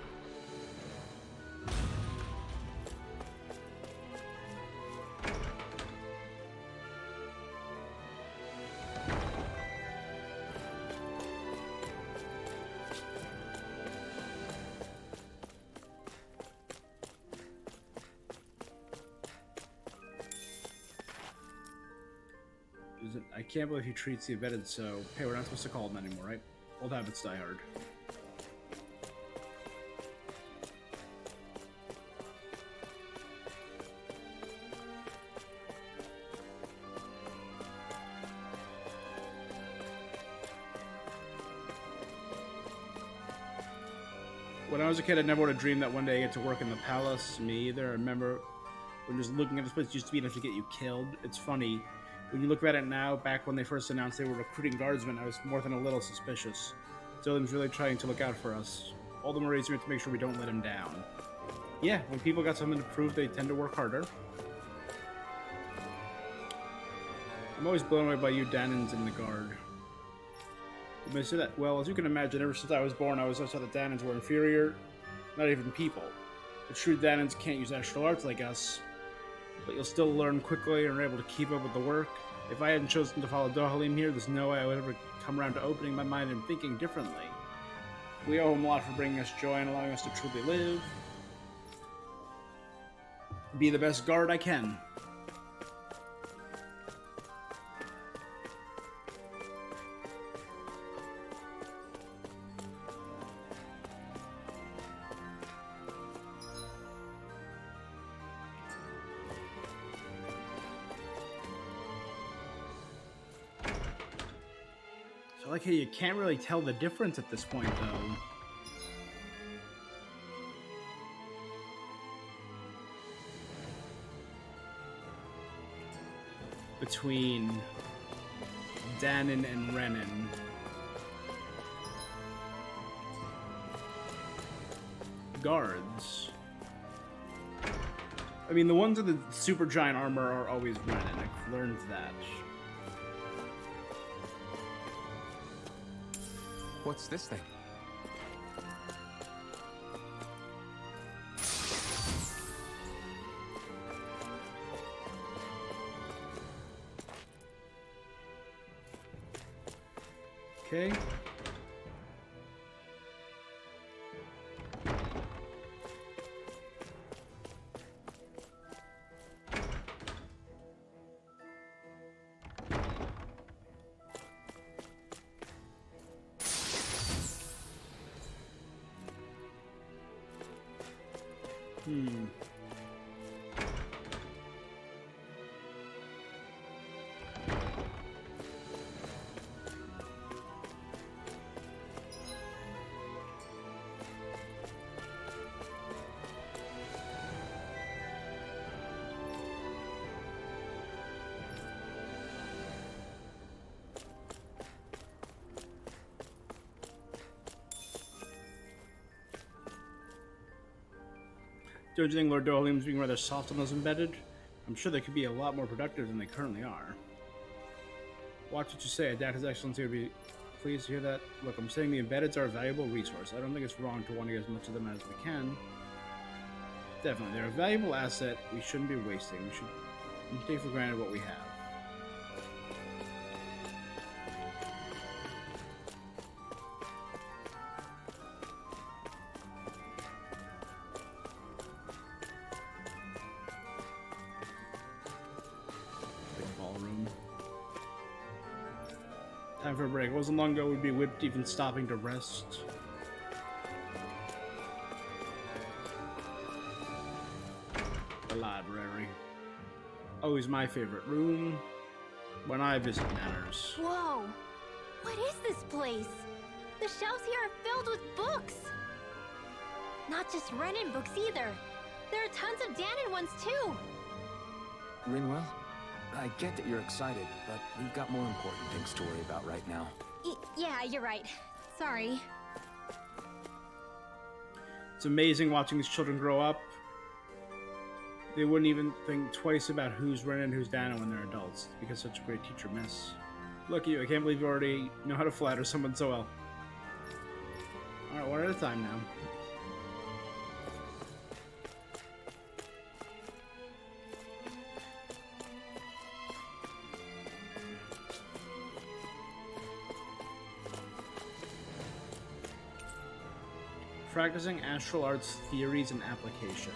I can't believe he treats the embedded so... Hey, we're not supposed to call them anymore, right? Old habits die hard. When I was a kid, I never would have dreamed that one day I get to work in the palace. Me either. I remember when just looking at this place, it used to be enough to get you killed. It's funny. When you look at it now, back when they first announced they were recruiting guardsmen, I was more than a little suspicious. Dylan's really trying to look out for us. All the more reason we have to make sure we don't let him down. Yeah, when people got something to prove, they tend to work harder. I'm always blown away by you Danons in the guard. I say that, well, as you can imagine, ever since I was born, I was always thought that Danons were inferior, not even people. The true Danons can't use astral arts like us, but you'll still learn quickly and are able to keep up with the work. If I hadn't chosen to follow Dohalim here, there's no way I would ever come around to opening my mind and thinking differently. We owe him a lot for bringing us joy and allowing us to truly live. Be the best guard I can. I like how you can't really tell the difference at this point, though. Between Danon and Renan. Guards. I mean, the ones with the super giant armor are always Renan. I've learned that. What's this thing? Okay. Don't you think Lord Dohalim's being rather soft on those embedded? I'm sure they could be a lot more productive than they currently are. Watch what you say. I doubt His Excellency would be pleased to hear that. Look, I'm saying the embeddeds are a valuable resource. I don't think it's wrong to want to get as much of them as we can. Definitely, they're a valuable asset we shouldn't be wasting. We should take for granted what we have. Big ballroom. Time for a break. It wasn't long ago we'd be whipped even stopping to rest. The library. Always my favorite room when I visit Manners. Whoa! What is this place? The shelves here are filled with books! Not just Renin books either. There are tons of Danon ones too! Rinwell, I get that you're excited, but we've got more important things to worry about right now. Yeah, you're right. Sorry. It's amazing watching these children grow up. They wouldn't even think twice about who's Ren and who's Dano when they're adults, because such a great teacher, Miss. Look at you, I can't believe you already know how to flatter someone so well. Alright, one at a time now. Practicing astral arts theories and applications.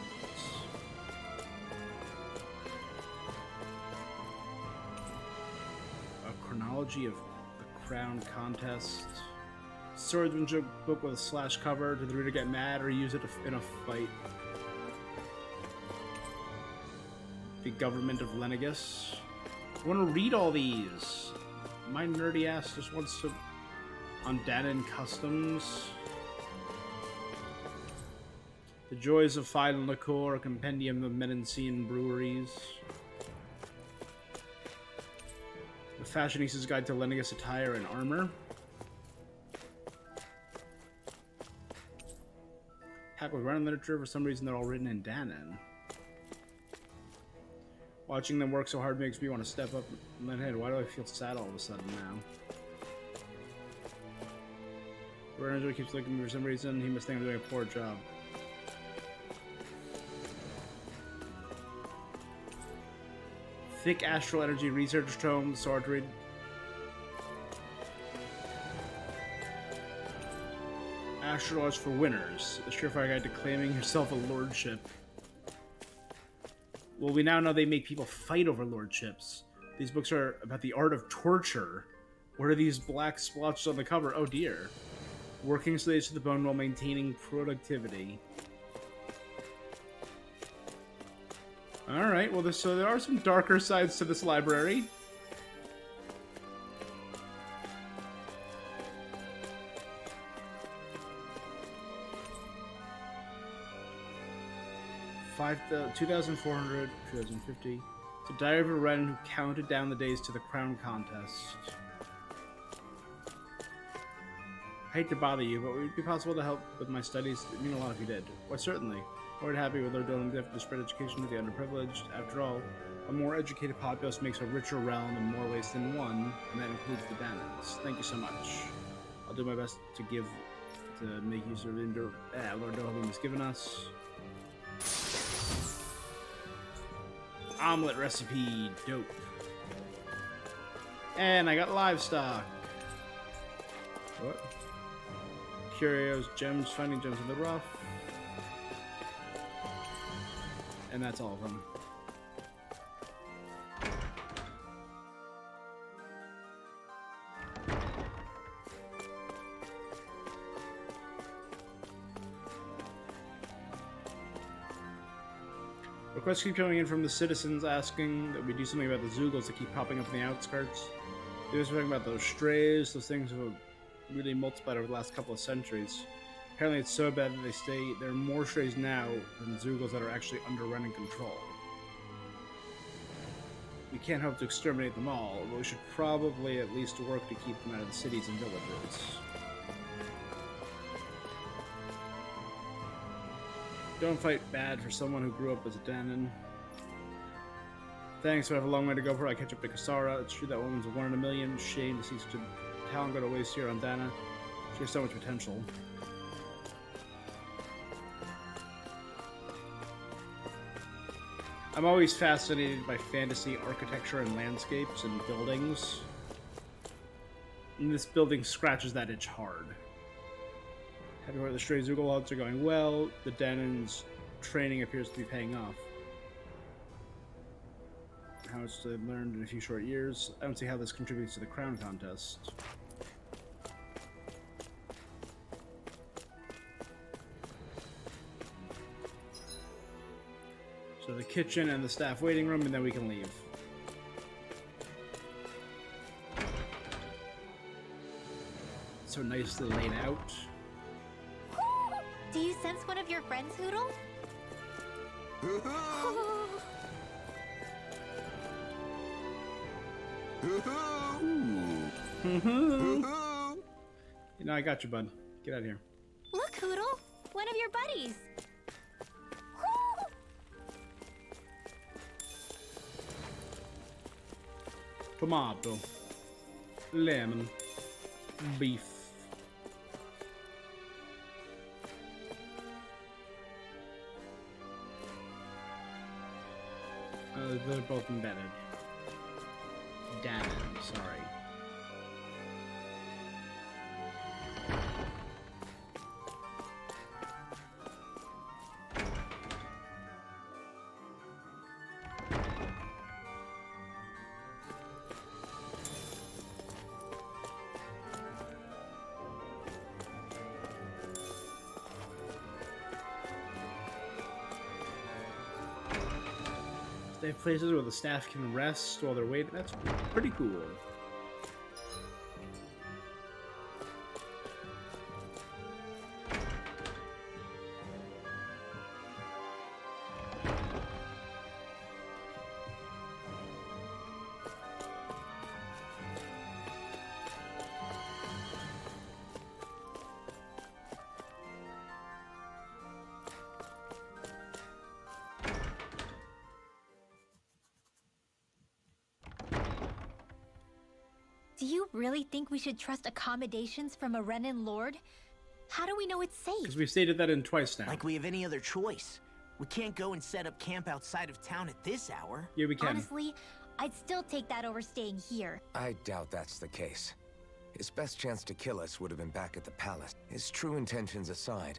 A chronology of the crown contest. Swordsmanship book with a slash cover. Did the reader get mad or use it in a fight? The government of Lenegus. I want to read all these. My nerdy ass just wants to... On Danon Customs. The Joys of Fine Liqueur, a compendium of Menancian breweries. The Fashionista's Guide to Lenegus Attire and Armor. Hack with Renin literature, for some reason they're all written in Danon. Watching them work so hard makes me want to step up and let head. Why do I feel sad all of a sudden now? Renin keeps looking at me for some reason. He must think I'm doing a poor job. Thick Astral Energy Research Tome, Sword Read. Astral Arts for Winners, a surefire guide to claiming yourself a lordship. Well, we now know they make people fight over lordships. These books are about the art of torture. What are these black splotches on the cover? Oh dear. Working slaves to the bone while maintaining productivity. Alright, well, so there are some darker sides to this library. Five, 2,400, 2,050. It's a diary of a Ren who counted down the days to the crown contest. I hate to bother you, but would it be possible to help with my studies? It'd mean a lot if you did. Why, certainly. We're happy with our doing to spread education to the underprivileged. After all, a more educated populace makes a richer realm in more ways than one, and that includes the Danons. Thank you so much. I'll do my best to make use of Lord Dohalim has given us. Omelet recipe, dope. And I got livestock. What? Curios, gems, finding gems in the rough. And that's all of them. Requests keep coming in from the citizens asking that we do something about the Zoogles that keep popping up in the outskirts. They were talking about those strays. Those things have really multiplied over the last couple of centuries. Apparently it's so bad that there are more strays now than Zoogles that are actually under Renin control. We can't hope to exterminate them all, but we should probably at least work to keep them out of the cities and villages. Don't fight bad for someone who grew up as a Danon. Thanks, but I have a long way to go before I catch up to Kasara. It's true that woman's a 1 in a million. Shame to see such a talent go to waste here on Dana. She has so much potential. I'm always fascinated by fantasy architecture and landscapes and buildings. And this building scratches that itch hard. However, the stray Zoogle hunts are going well. The Danon's training appears to be paying off. How much they've learned in a few short years. I don't see how this contributes to the crown contest. So the kitchen and the staff waiting room, and then we can leave. So nicely laid out. Do you sense one of your friends, Hoodle? You know, I got you, bud. Get out of here. Look, Hoodle! One of your buddies! Tomato. Lemon. Beef. They're both embedded. Damn it, sorry. They have places where the staff can rest while they're waiting. That's pretty cool. Do you really think we should trust accommodations from a Renin Lord? How do we know it's safe? Because we've stated that in twice now. Like we have any other choice. We can't go and set up camp outside of town at this hour. Yeah, we can. Honestly, I'd still take that over staying here. I doubt that's the case. His best chance to kill us would have been back at the palace. His true intentions aside,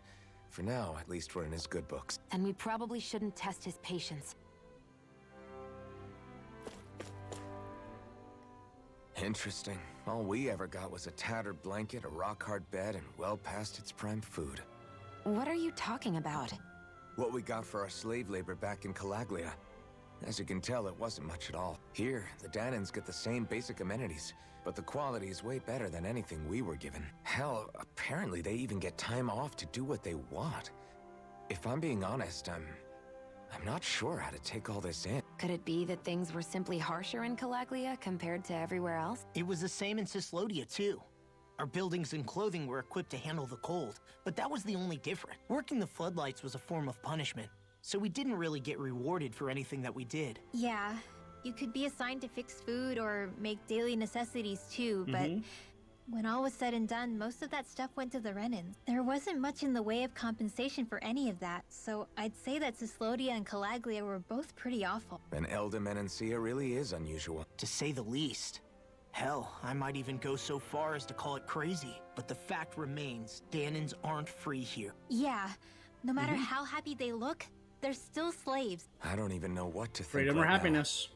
for now, at least we're in his good books. And we probably shouldn't test his patience. Interesting. All we ever got was a tattered blanket, a rock-hard bed, and well past its prime food. What are you talking about? What we got for our slave labor back in Calaglia. As you can tell, it wasn't much at all. Here, the Danons get the same basic amenities, but the quality is way better than anything we were given. Hell, apparently they even get time off to do what they want. If I'm being honest, I'm not sure how to take all this in. Could it be that things were simply harsher in Calaglia compared to everywhere else? It was the same in Cislodia, too. Our buildings and clothing were equipped to handle the cold, but that was the only difference. Working the floodlights was a form of punishment, so we didn't really get rewarded for anything that we did. Yeah, you could be assigned to fix food or make daily necessities too, but when all was said and done, most of that stuff went to the Renins. There wasn't much in the way of compensation for any of that, so I'd say that Cislodia and Calaglia were both pretty awful. And Elda Menancia really is unusual. To say the least. Hell, I might even go so far as to call it crazy. But the fact remains, Danons aren't free here. Yeah, no matter how happy they look, they're still slaves. I don't even know what to think Freedom or right now. happiness.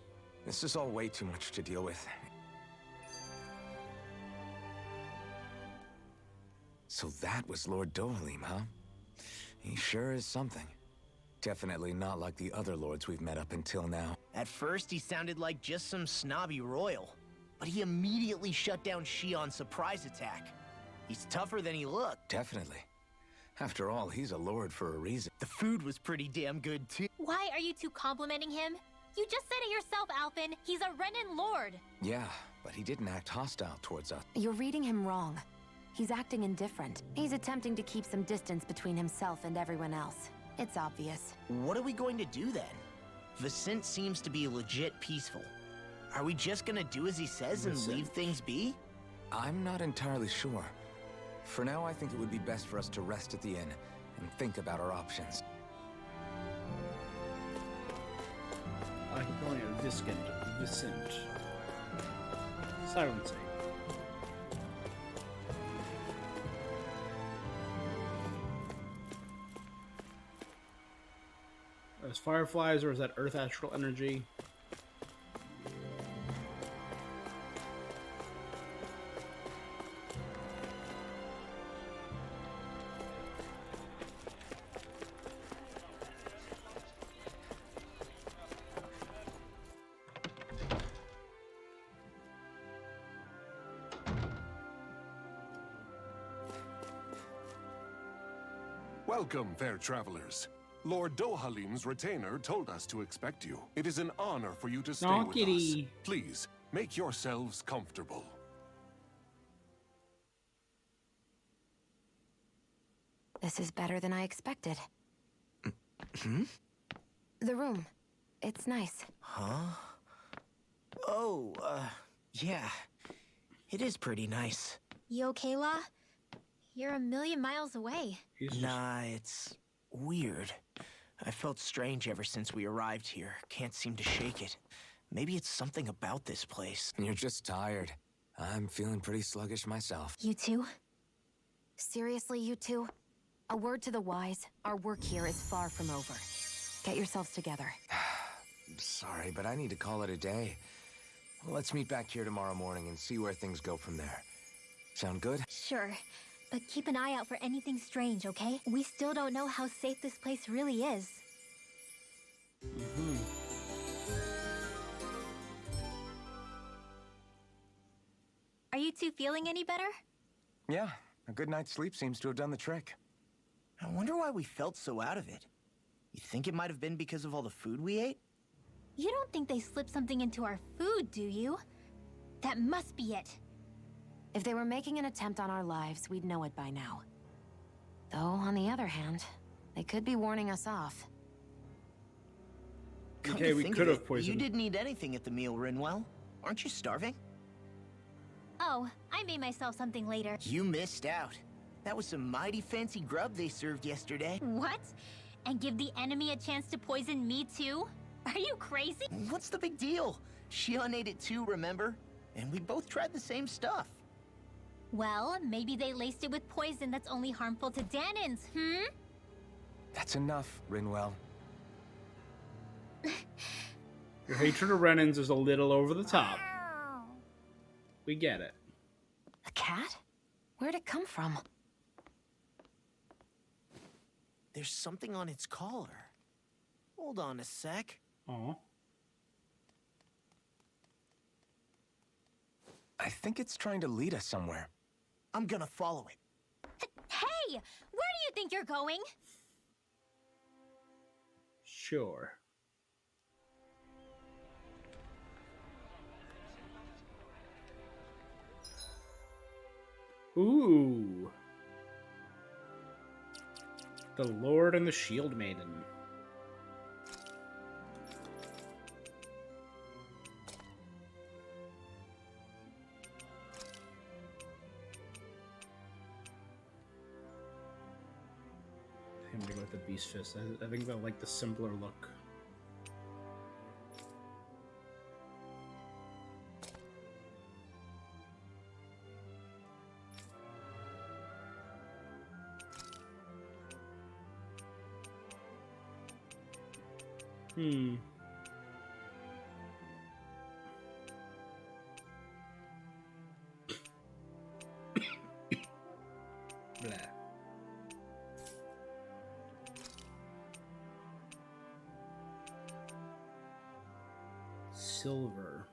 This is all way too much to deal with. So that was Lord Dohalim, huh? He sure is something. Definitely not like the other lords we've met up until now. At first, he sounded like just some snobby royal. But he immediately shut down Shion's surprise attack. He's tougher than he looked. Definitely. After all, he's a lord for a reason. The food was pretty damn good, too. Why are you two complimenting him? You just said it yourself, Alphen. He's a Renin Lord. Yeah, but he didn't act hostile towards us. You're reading him wrong. He's acting indifferent. He's attempting to keep some distance between himself and everyone else. It's obvious. What are we going to do then? Vicent seems to be legit peaceful. Are we just gonna do as he says and leave things be? I'm not entirely sure. For now, I think it would be best for us to rest at the inn and think about our options. I keep calling it Vicent. Silencing. Those fireflies, or is that Earth astral energy? Welcome, fair travelers. Lord Dohalim's retainer told us to expect you. It is an honor for you to stay with us. Please, make yourselves comfortable. This is better than I expected. The room. It's nice. Huh? Oh, yeah. It is pretty nice. You okay, La? You're a million miles away. Nah, it's weird. I felt strange ever since we arrived here. Can't seem to shake it. Maybe it's something about this place. You're just tired. I'm feeling pretty sluggish myself. You too? Seriously, you two? A word to the wise, our work here is far from over. Get yourselves together. Sorry, but I need to call it a day. Let's meet back here tomorrow morning and see where things go from there. Sound good? Sure. But keep an eye out for anything strange, okay? We still don't know how safe this place really is. Are you two feeling any better? Yeah, a good night's sleep seems to have done the trick. I wonder why we felt so out of it. You think it might have been because of all the food we ate? You don't think they slipped something into our food, do you? That must be it. If they were making an attempt on our lives, we'd know it by now. Though, on the other hand, they could be warning us off. Okay, we could have poisoned. You didn't eat anything at the meal, Rinwell. Aren't you starving? Oh, I made myself something later. You missed out. That was some mighty fancy grub they served yesterday. What? And give the enemy a chance to poison me too? Are you crazy? What's the big deal? Shion ate it too, remember? And we both tried the same stuff. Well, maybe they laced it with poison that's only harmful to Danins, That's enough, Rinwell. Your hatred of Renans is a little over the top. We get it. A cat? Where'd it come from? There's something on its collar. Hold on a sec. Aw. I think it's trying to lead us somewhere. I'm gonna follow it. Hey! Where do you think you're going? Sure. Ooh. The Lord and the Shield Maiden. I'm gonna go with the Beast Fist. I think I like the simpler look. Blah. Silver.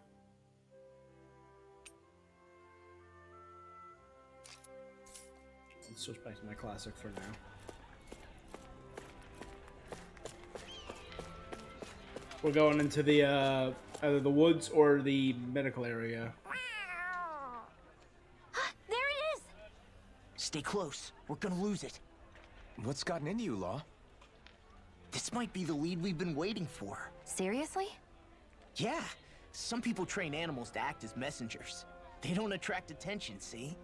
Let's switch back to my classic for now. We're going into the either the woods or the medical area. There it is! Stay close. We're gonna lose it. What's gotten into you, Law? This might be the lead we've been waiting for. Seriously? Yeah. Some people train animals to act as messengers. They don't attract attention, see?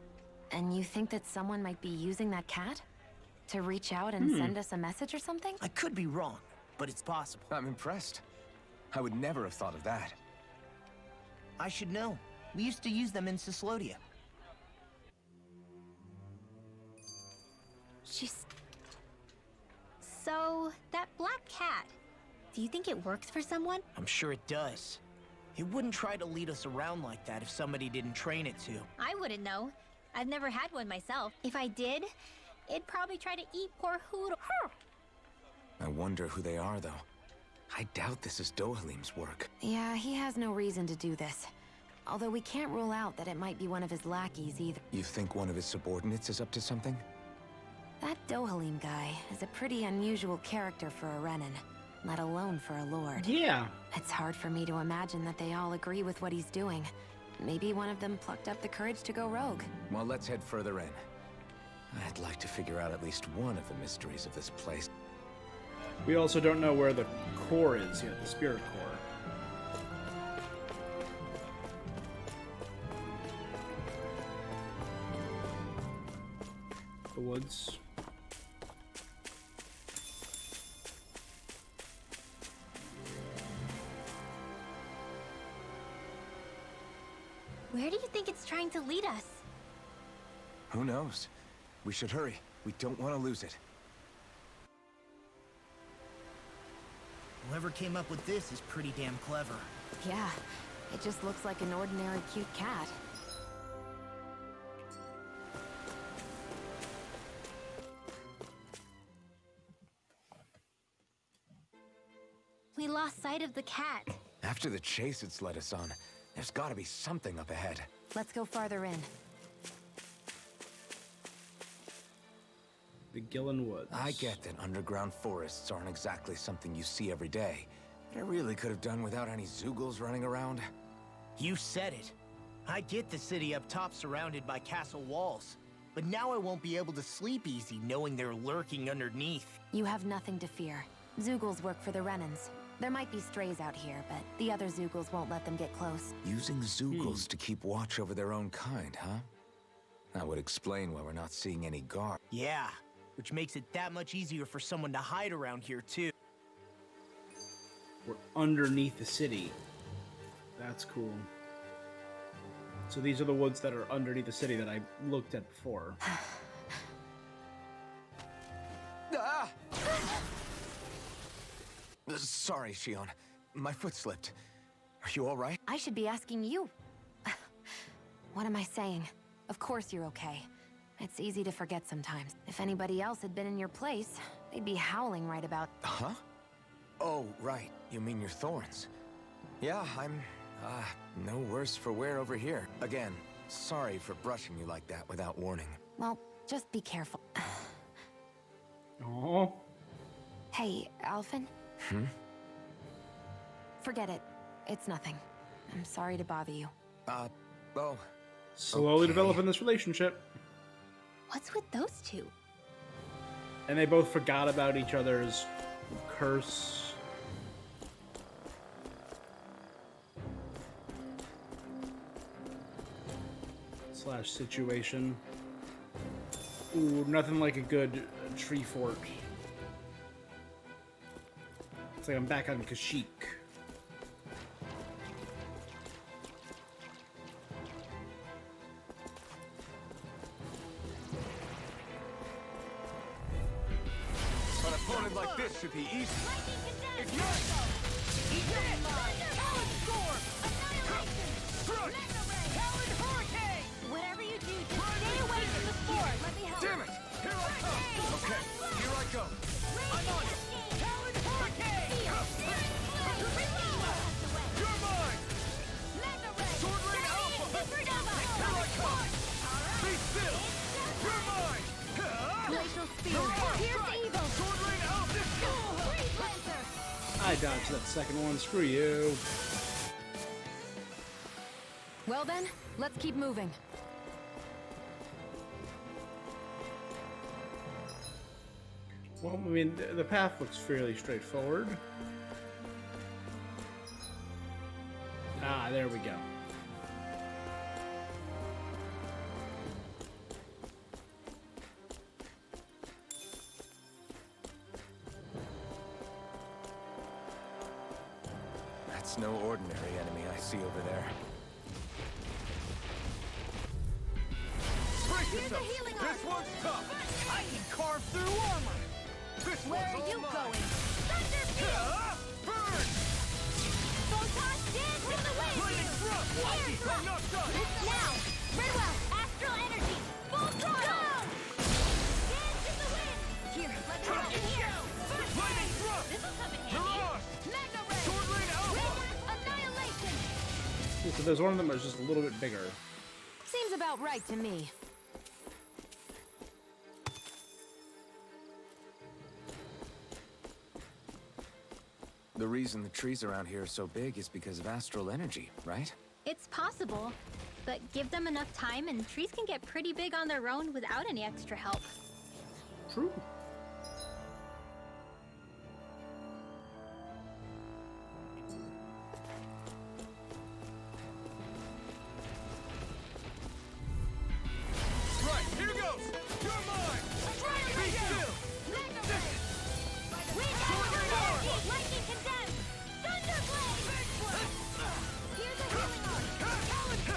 And you think that someone might be using that cat? To reach out and send us a message or something? I could be wrong, but it's possible. I'm impressed. I would never have thought of that. I should know. We used to use them in Cyslodia. She's... So, that black cat, do you think it works for someone? I'm sure it does. It wouldn't try to lead us around like that if somebody didn't train it to. I wouldn't know. I've never had one myself. If I did, it'd probably try to eat poor Hoodle. I wonder who they are, though. I doubt this is Dohalim's work. Yeah, he has no reason to do this. Although we can't rule out that it might be one of his lackeys either. You think one of his subordinates is up to something? That Dohalim guy is a pretty unusual character for a Renin, let alone for a lord. Yeah. It's hard for me to imagine that they all agree with what he's doing. Maybe one of them plucked up the courage to go rogue. Well, let's head further in. I'd like to figure out at least one of the mysteries of this place. We also don't know where the core is yet, the spirit core. The woods. Where do you think it's trying to lead us? Who knows? We should hurry. We don't want to lose it. Whoever came up with this is pretty damn clever. Yeah, it just looks like an ordinary cute cat. We lost sight of the cat. After the chase it's led us on, there's gotta be something up ahead. Let's go farther in. The Gillen Woods. I get that underground forests aren't exactly something you see every day, but I really could have done without any Zoogles running around. You said it. I get the city up top surrounded by castle walls, but now I won't be able to sleep easy knowing they're lurking underneath. You have nothing to fear. Zoogles work for the Renins. There might be strays out here, but the other Zoogles won't let them get close. Using Zoogles to keep watch over their own kind, huh? That would explain why we're not seeing any guard. Yeah, which makes it that much easier for someone to hide around here, too. We're underneath the city. That's cool. So these are the woods that are underneath the city that I looked at before. Ah! Sorry, Shion. My foot slipped. Are you all right? I should be asking you. What am I saying? Of course you're okay. It's easy to forget sometimes. If anybody else had been in your place, they'd be howling right about... Huh? Oh, right. You mean your thorns. Yeah, I'm, no worse for wear over here. Again, sorry for brushing you like that without warning. Well, just be careful. Oh. Hey, Alphen? Hmm? Forget it. It's nothing. I'm sorry to bother you. Oh. Slowly okay. developing this relationship. What's with those two? And they both forgot about each other's curse. / situation. Ooh, nothing like a good tree fort. It's like I'm back on Kashyyyk. An opponent like this should be easy. If you're... Eat it! Talon Storm! Crush! Talon Hurricane! Whatever you do, just stay away from the fort. Let me help. Damn it! Here I come! Okay, here I go. I'm on it! Talon Hurricane! You're mine! Sword Rain Alpha! Here I come! Be still! You're mine! Glacial Spear. Pierce evil. Sword Rain Alpha! Freeze Lancer. I dodged that second one. Screw you. Well then, let's keep moving. Well, I mean, the path looks fairly straightforward. Ah, there we go. It's no ordinary enemy I see over there. Brace yourself. This one's tough. I can carve through armor. This Where one's are you all mine. going? Burn! Photon dance in the wind! Lightning thrust! I'm not done! Now! Redwell, astral energy! Full throttle! Dance in the wind! Here, let's run in here! Lightning thrust! This'll come in handy! Mirage! Magna Ray! Sword Lane Alpha! Red annihilation! Yeah, so there's one of them that's just a little bit bigger. Seems about right to me. The reason the trees around here are so big is because of astral energy, right? It's possible, but give them enough time and trees can get pretty big on their own without any extra help. True. Right, here goes! You're mine! Be still! Magna Ray! Wind energy! Lightning condemned! Thunderblade! Here's a healing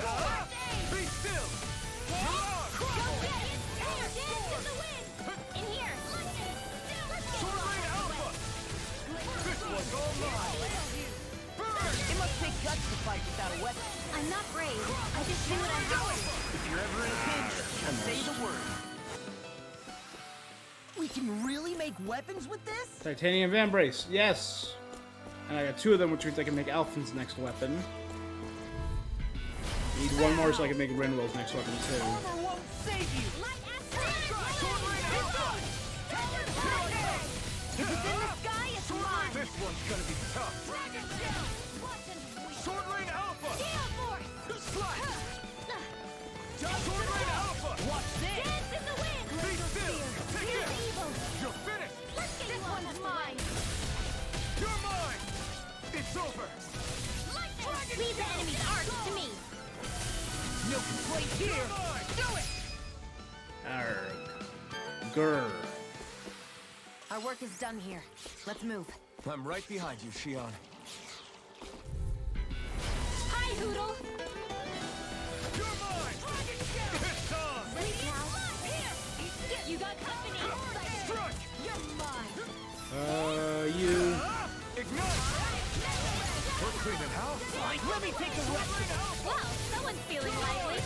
arc! Be still! Mirage! Don't get it! Here! Dance in the wind! In here! Lightning! Let's get Sword Lane Alpha! This one's all mine! Burn! It must take guts to fight without a weapon. I'm not brave. I just do what I'm doing. If you're ever in a pinch, just say the word. We can really make weapons with this? Titanium Van Brace, yes! And I got 2 of them, which means I can make Alphen's next weapon. Need 1 more so I can make Renwell's next weapon too. Armor won't save you. If it's in the sky, it's mine! This one's gonna be tough! Sword Lane Alpha! Slice! Sword Lane Alpha! Watch this. Dance in the wind! Be still! Take Here's it! evil! You're finished! Let's get this one's mine! You're mine! It's over! Leave the enemy's arcs to me! No complaints here. Do it. Arg. Grr. Our work is done here. Let's move. I'm right behind you, Shion. Hi, Hoodle! You're mine! It's on! Ready now? Here! You got company! Strike! You're mine! You. Ignite! We're cleaning house. Let me take the rest. Wow, someone's feeling lively!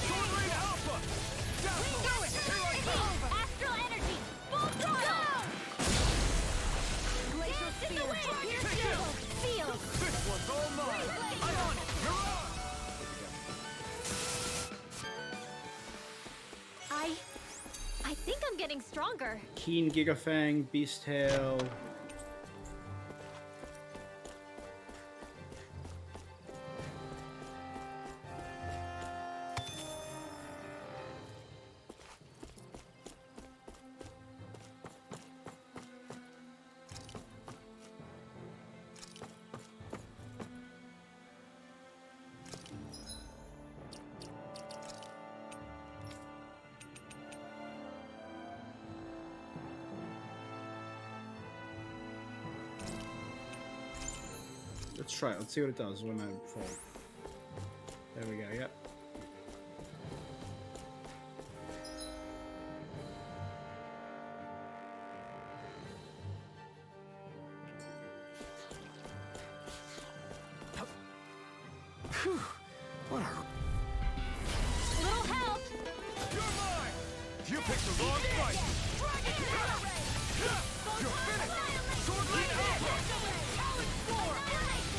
Sword Lane Alpha! Do it! Astral energy! Full throttle! Glacial spear! Here's shield! Field! This one's all mine! I'm on it! Mirage! I think I'm getting stronger. Keen Gigafang, Beast Tail. Let's try it. Let's see what it does when I fold. There we go. Yep. Phew. What a... Little help! You're mine! You picked the wrong fight! You're finished! Sword Lane Alpha!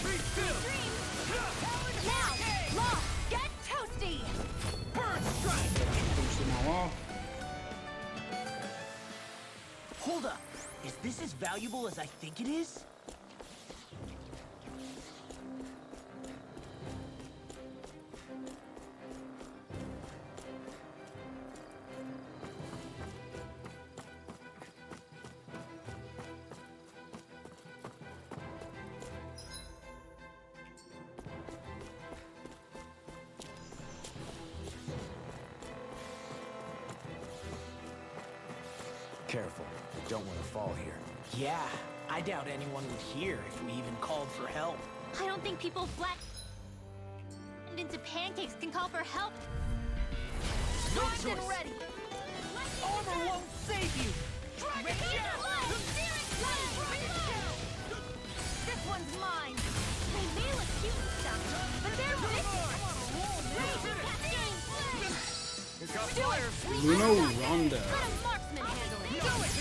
Be still! Now! Law! Get toasty! Burn strike! Finish them all off. Hold up. Is this as valuable as I think it is? Careful. Don't want to fall here. Yeah. I doubt anyone would hear if we even called for help. I don't think people flat into pancakes can call for help. Primed and ready. Armor won't save you. This one's mine. They may look cute and stuff, but they're vicious. Raging cascade. It's got fire. Luno Ronda. Let a marksman handle it. Do it.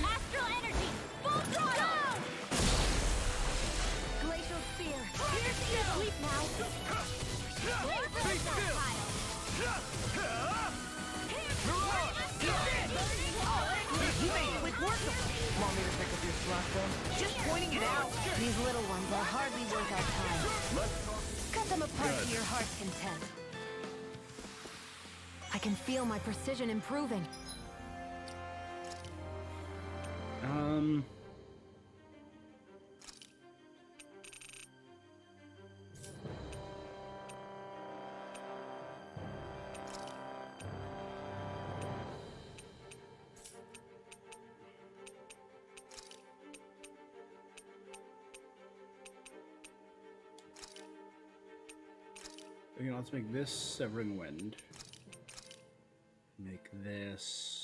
Astral energy. Full throttle. Glacial spear. Here's your sleep now. Stay still. You made quick work of it. Want me to pick up your slack, though? Just pointing it out. These little ones are hardly worth our time. Cut them apart to your heart's content. I can feel my precision improving. Okay, let's make this Severing Wind. Make this.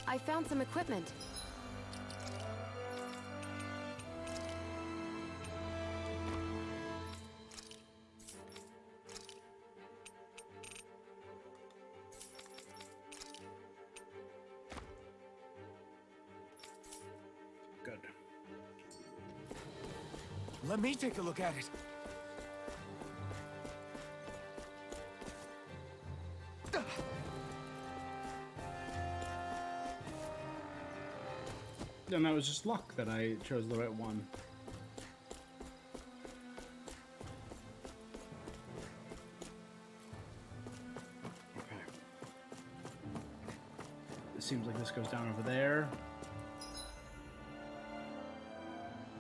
I found some equipment. Good. Let me take a look at it. And that was just luck that I chose the right one. Okay. It seems like this goes down over there.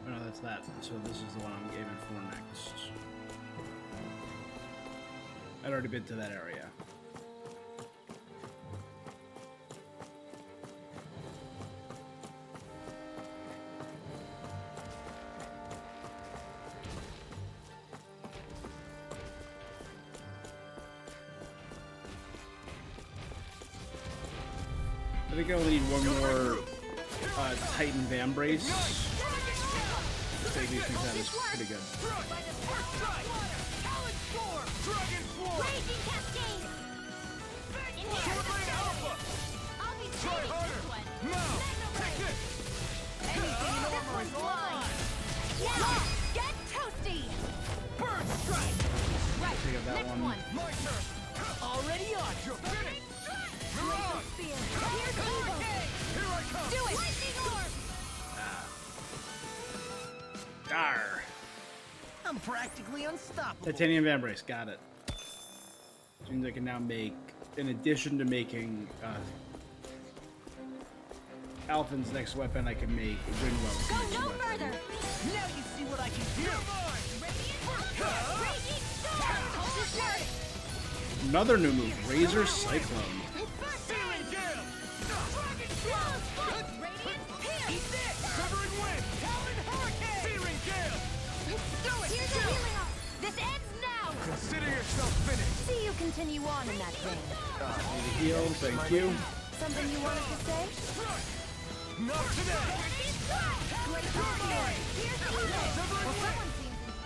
Oh, no, that's that. So this is the one I'm aiming for next. I'd already been to that area. I think I only need one more Titan Vambrace. Maybe you think that is pretty good. Raging cascade. I'll be saving this one. Anything normal is mine. Now, get toasty. Bird strike. Right. Think of that Next one. one. My turn. Already on. You're finished. Glacial spear. Here's evil. Here I come. Do it. Lightning orb. Dar. I'm practically unstoppable. Titanium Vambrace, got it. Which means I can now make, in addition to making Alphen's next weapon, I can make Ringwell's Go next no weapon. further. Now you see what I can do. Raging storm. Hold this word. Another new move, Razor Cyclone. Searing gale. Radiant pierce. Eat this. Severing wind. Talon hurricane. Searing gale. Do it. Here's the healing up. This ends now. Consider yourself finished. See you continue on in that vein. Need a heal, thank you. Something you wanted to say? Not today.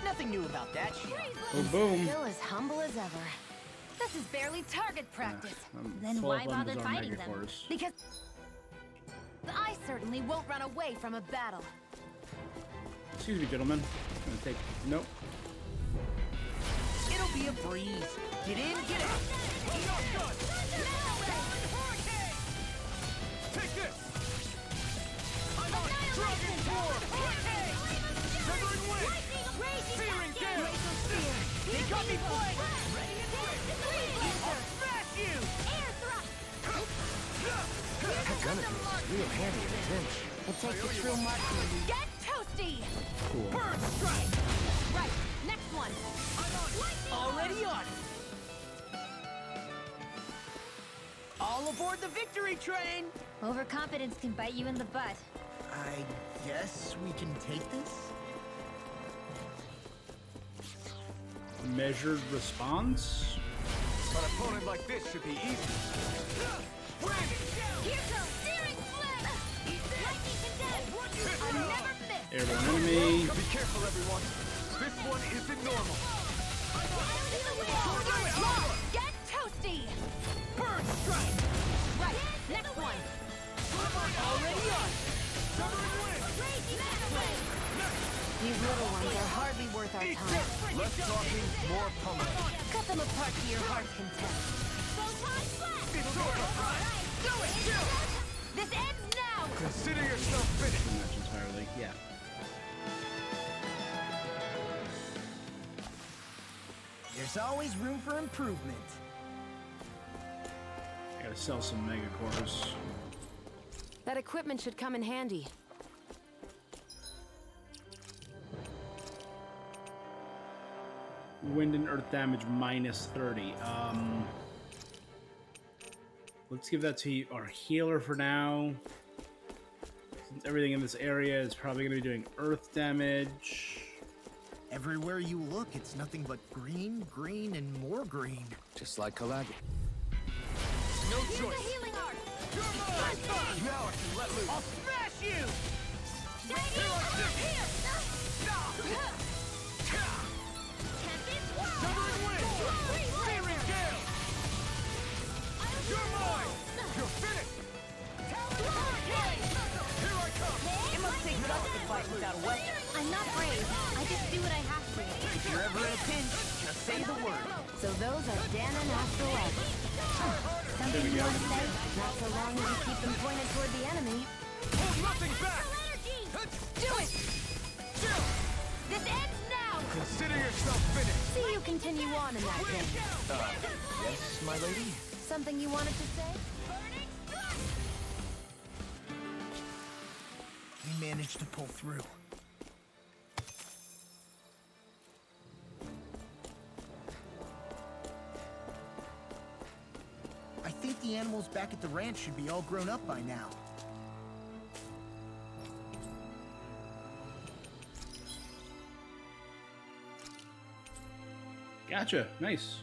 Nothing new about that shit. Oh, boom. Still as humble as ever. This is barely target practice. Then Full why of bother Undazar fighting them? Megacores. Because I certainly won't run away from a battle. Excuse me, gentlemen. I'm gonna take. Nope. It'll be a breeze. Get in, get out. Take this. I'm on Dragon Swarm. Severing wind. Searing gale. They got me flanked. pinch. It takes a true marksman. Get toasty! Cool. Bird strike! Right, next one. Already on it. All aboard the victory train! Overconfidence can bite you in the butt. I guess we can take this? Measured response? An opponent like this should be easy. Win! Here goes steering flip! Lightning condemned! I never miss! Airborne enemy. Be careful, everyone. This one isn't normal. Get toasty! Bird strike! Right, next one. Already on! Severing win! These little ones are hardly worth our time. Less talking, more pummeling. Cut them apart to your heart's content. It's over! Do it, too! This ends now! Consider yourself finished! Pretty much entirely, yeah. There's always room for improvement. I gotta sell some mega cores. That equipment should come in handy. Wind and earth damage minus 30. Let's give that to our healer for now. Since everything in this area is probably gonna be doing earth damage. Everywhere you look, it's nothing but green, green, and more green. Just like Calag. No choice! You're mine! Now I can let loose! I'll smash you! Severing wind! Searing gale! You're mine! You're finished! Here I come! It must take guts to fight without a weapon. I'm not brave. I just do what I have to. If you're ever in a pinch, just say the word. So those are Dan and Astrolab. Something you want to say? Not so long as you keep them pointed toward the enemy. Hold nothing back! Do it! This ends now! Consider yourself finished! See you continue on in that game. Yes, my lady? Something you wanted to say? We managed to pull through. I think the animals back at the ranch should be all grown up by now. Gotcha. Nice.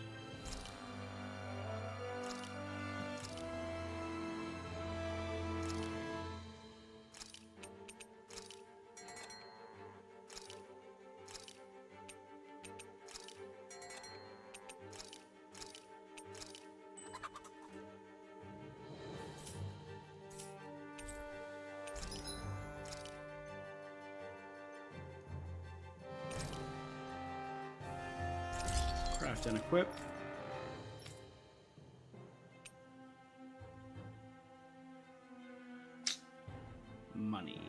Craft and equip. Money.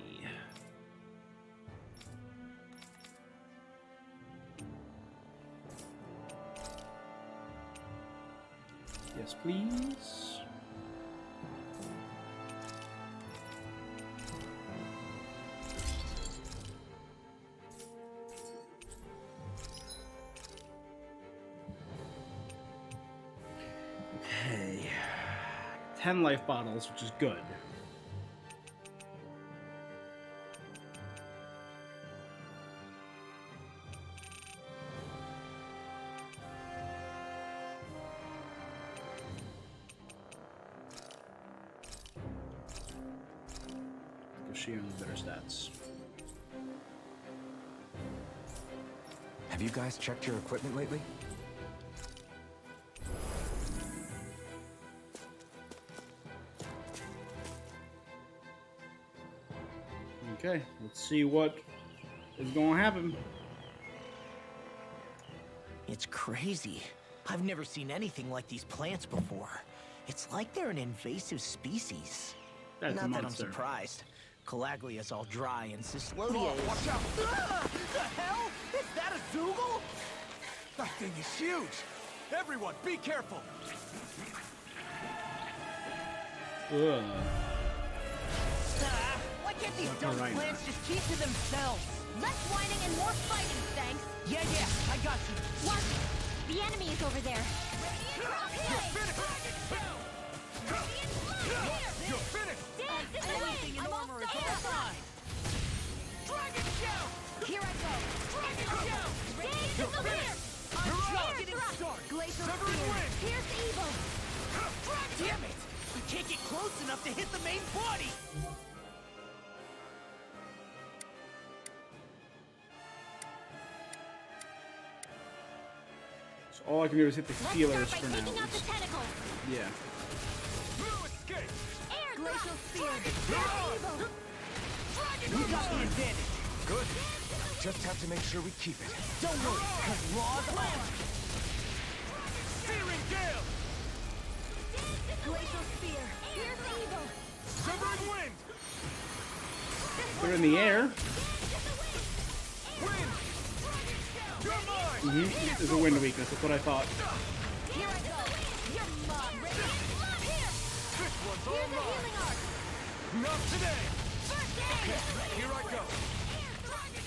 Yes, please. Okay. 10 life bottles, which is good. Because she owns better stats. Have you guys checked your equipment lately? Okay, let's see what is going to happen. It's crazy. I've never seen anything like these plants before. It's like they're an invasive species. That's Not a that I'm monster. surprised. Calaglia's all dry and Cyslodia Oh, is... watch out! Ah! The hell? Is that a Zoogle? That thing is huge! Everyone, be careful! Ugh. Ah! Why can't these dumb Alright. plants just keep to themselves? Less whining and more fighting, thanks. Yeah, I got you. Watch it. The enemy is over there. You're finished! Anything in armor is all fine. Dragon Shout! Here I go. Dragon Shout! Dance in the wind. I'm just getting Thrust. started. Glacial Severing spear. wind. Pierce evil. Damn it! We can't get close enough to hit the main body. So all I can do is hit the Let's feelers start for by now. taking out the tentacles. Yeah. No escape! Air glacial spear. Dragon Evil. We got the advantage. Good. Just have to make sure we keep it. Don't worry, because Raw's on. Searing Gale! Glacial spear. Pierce evil. Severing Wind! They're in the air. Wind! You're mine! There's a wind weakness. That's what I thought. Here I go. You're mine. Ready? Here. This one's all Here's a mine! healing arc. Not today! First aid. Here I go!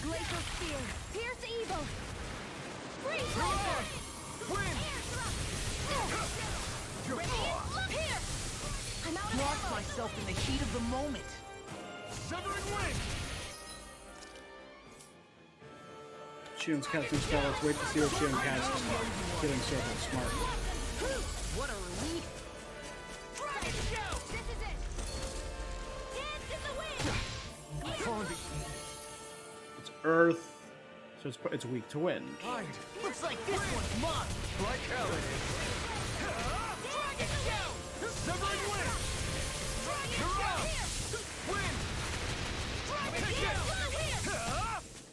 Glacial spear. Pierce evil. Freeze laser. Wind! Radiant. Here. I'm out of Lost ammo. myself in the heat of the moment. Severing Wind! Shion's casting spell. Let's wait to see what Shion casts. Killing circle. Smart. What a relief. Dragon Shout! This is it. Dance in the wind. It's Earth, so it's weak to wind. Mind! Looks like this one's mine. Like hell it is! Dragon Shout! Severing Wind! You're out! Wind! Take it!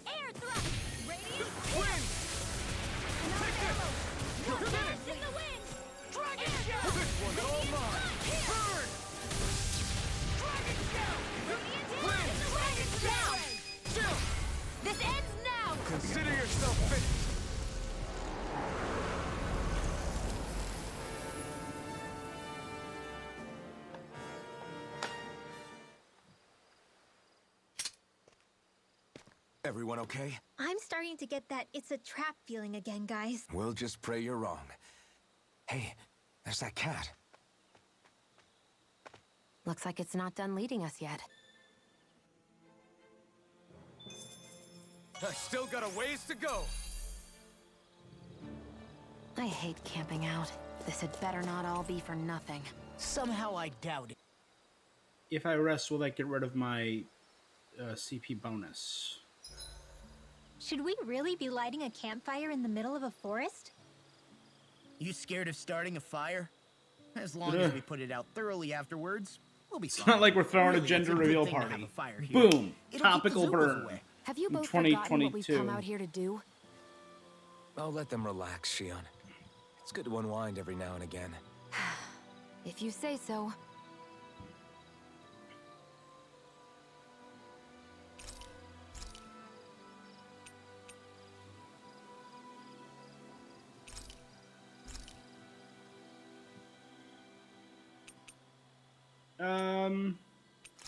Air thrust. Radiant. Wind! Take it! You're Dance finished! in the wind. Dragon Shout! This one's all mine! Burn! Dragon Shout! Wind! Down. Chill! This ends now. Consider yourself finished! Everyone okay? I'm starting to get that it's a trap feeling again, guys. We'll just pray you're wrong. Hey, there's that cat. Looks like it's not done leading us yet. I still got a ways to go! I hate camping out. This had better not all be for nothing. Somehow I doubt it. If I rest, will that get rid of my CP bonus? Should we really be lighting a campfire in the middle of a forest? You scared of starting a fire? As long as we put it out thoroughly afterwards, we'll be It's fine. not like we're throwing Really, a it's gender good reveal thing to have party. a fire here. Boom! It'll keep Topical the Zupas burn. away. Have you In both forgotten what we've 2022. come out here to do? I'll let them relax, Shion. It's good to unwind every now and again. If you say so.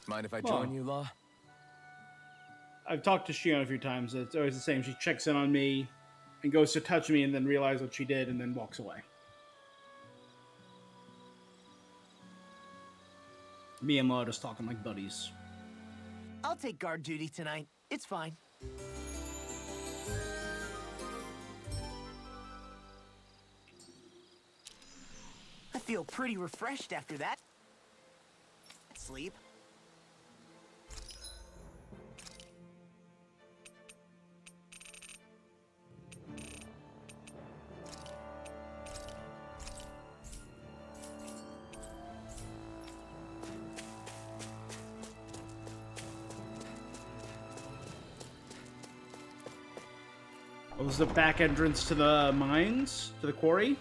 Mind if I Well, join you, Law? I've talked to Shion a few times. It's always the same. She checks in on me and goes to touch me and then realizes what she did and then walks away. Me and Law are just talking like buddies. I'll take guard duty tonight. It's fine. I feel pretty refreshed after that. Sleep. What was the back entrance to the mines? To the quarry?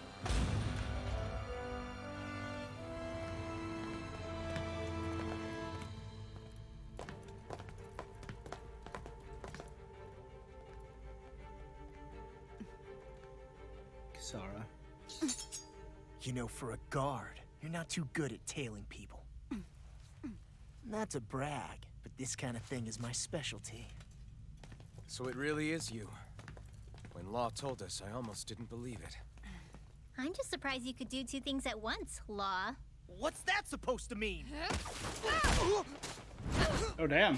Kisara. You know, for a guard, you're not too good at tailing people. Not to brag, but This kind of thing is my specialty. So it really is you. When Law told us, I almost didn't believe it. I'm just surprised you could do two things at once, Law. What's that supposed to mean? Oh, damn.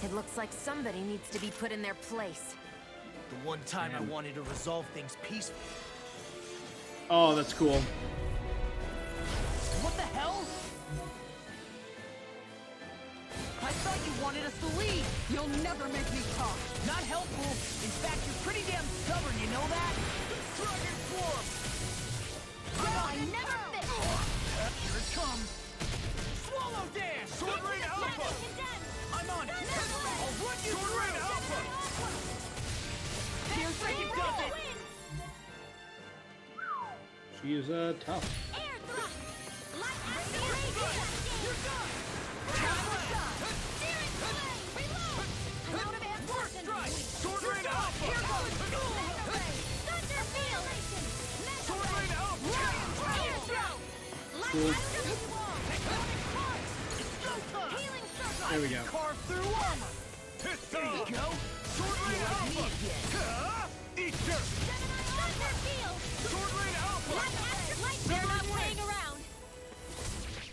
It looks like somebody needs to be put in their place. The one time I wanted to resolve things peacefully. Oh, that's cool. What the hell? I thought you wanted us to leave. You'll never make me talk. Not helpful. In fact, you're pretty damn stubborn, you know that? Dragon Swarm! I never fit. Here it comes. Swallow Dance! Sword Rain Alpha! I'm on it! I'll run you through! Sword Rain Alpha! Here's second does it! She is tough. Air thrust. Light acid. You're done! Steering play. Reload. I'm out of ammo. First strike! Sword Rain Alpha! Here goes. Thunder field. Sword Rain Alpha! Air throw. Light Cool. acid. It's go time! Healing circle. There we go. Carve through armor! There you go! Sword Rain Alpha! Eat dirt! Thunder field. Sword Rain Alpha! Light, they're not playing around.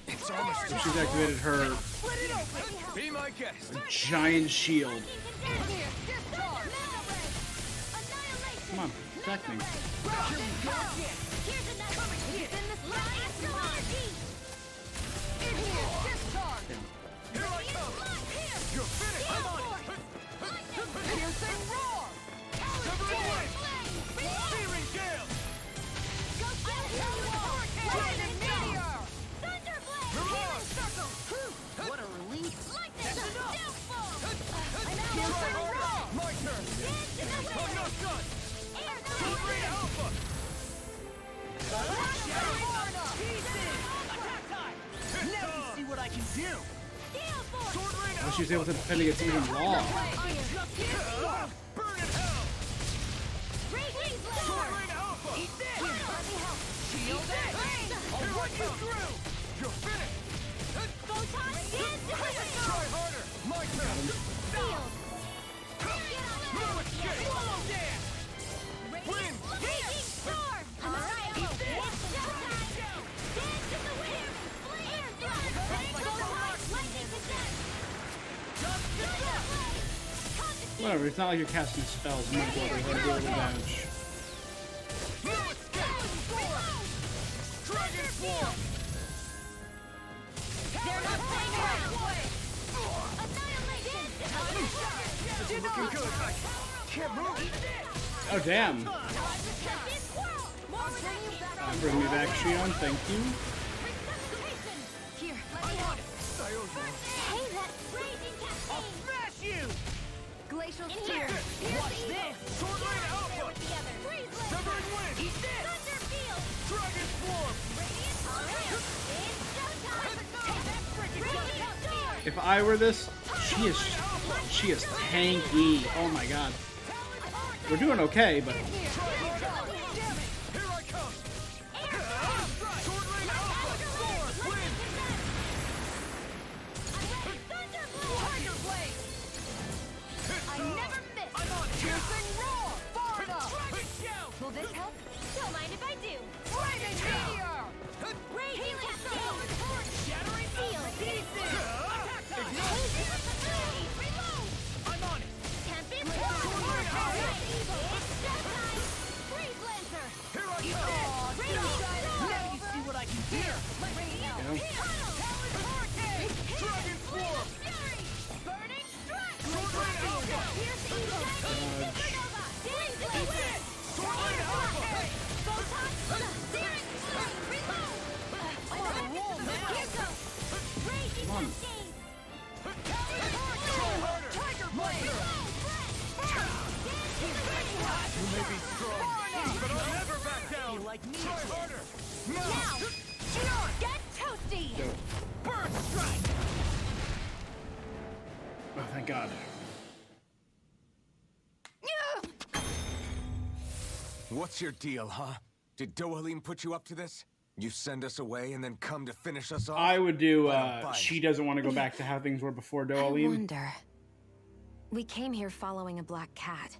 It's almost So she's activated her Split it open! Be my guest. giant shield. Here, discharge. Annihilation. Come on, attack me. Here's another. He's in the sky. Energy. In here, discharge. Here I come! You're finished! I'm on it! Piercing roar. Severing Blade! Searing Gale! Go get it. Dragon meteor. Thunderblade. Mirage! Circle. What a relief! Lightning. Downfall. Try harder! My turn! I'm not done! Sword Rain Alpha! Attack time! Now you see what I can do! Sword Rain Oh, Alpha! she was able to defend against even Law. I'm just here! Burn in hell! Sword Rain Alpha! Eat this! Shield it! I'll run you through! You're finished! Try harder! My turn! No escape! Swallow dance! Win! Whatever, it's not like you're casting spells. I'm gonna go over here and deal with the damage. No escape! Dragon Swarm! They're not playing around. Looking good! Can't move! Oh, damn. Bring me back, Shion. Thank you. Here, let me help. Hey, that raging I'll cascade. smash you! Glacial Check spear. this! Watch this! Sword Rain Alpha! Severing Wind! Eat this! Thunder field. Dragon Swarm! Radiant tornado. It's showtime. Radiant storm. If I were this, she is tanky. Oh my god. We're doing okay, but Here I come! Sword Rain Alpha! Sword! Wind! Tiger blade. I never miss. I'm on it! Piercing roar. Far enough. Dragon Shout! Will this help? Don't mind if I do. Flaming meteor. Raging cascade. Shattering Seal. Eat this! Attack time! Reload. I'm on it! Can't be Sword Rain Alpha! It's showtime. Freeze Lancer. Here I come! Radiant storm. Now you see what I can do! Dragon Swarm! Burning strike. Sword Rain Alpha! Pierce evil. Supernova. Days Sword Rain Alpha! Photon. Searing flame. Reload. I'm on a roll now! Here goes. Raging Come on. cascade. Try harder! Tiger blade. You may be strong, but I'll never back down! Like me. Try harder! Now. Get toasty. Burn strike! oh, thank God. What's your deal, huh? Did Dohalim put you up to this? You send us away and then come to finish us off? I would do, I don't buy she it. doesn't want to go back to how things were before I Dohalim. wonder. We came here following a black cat.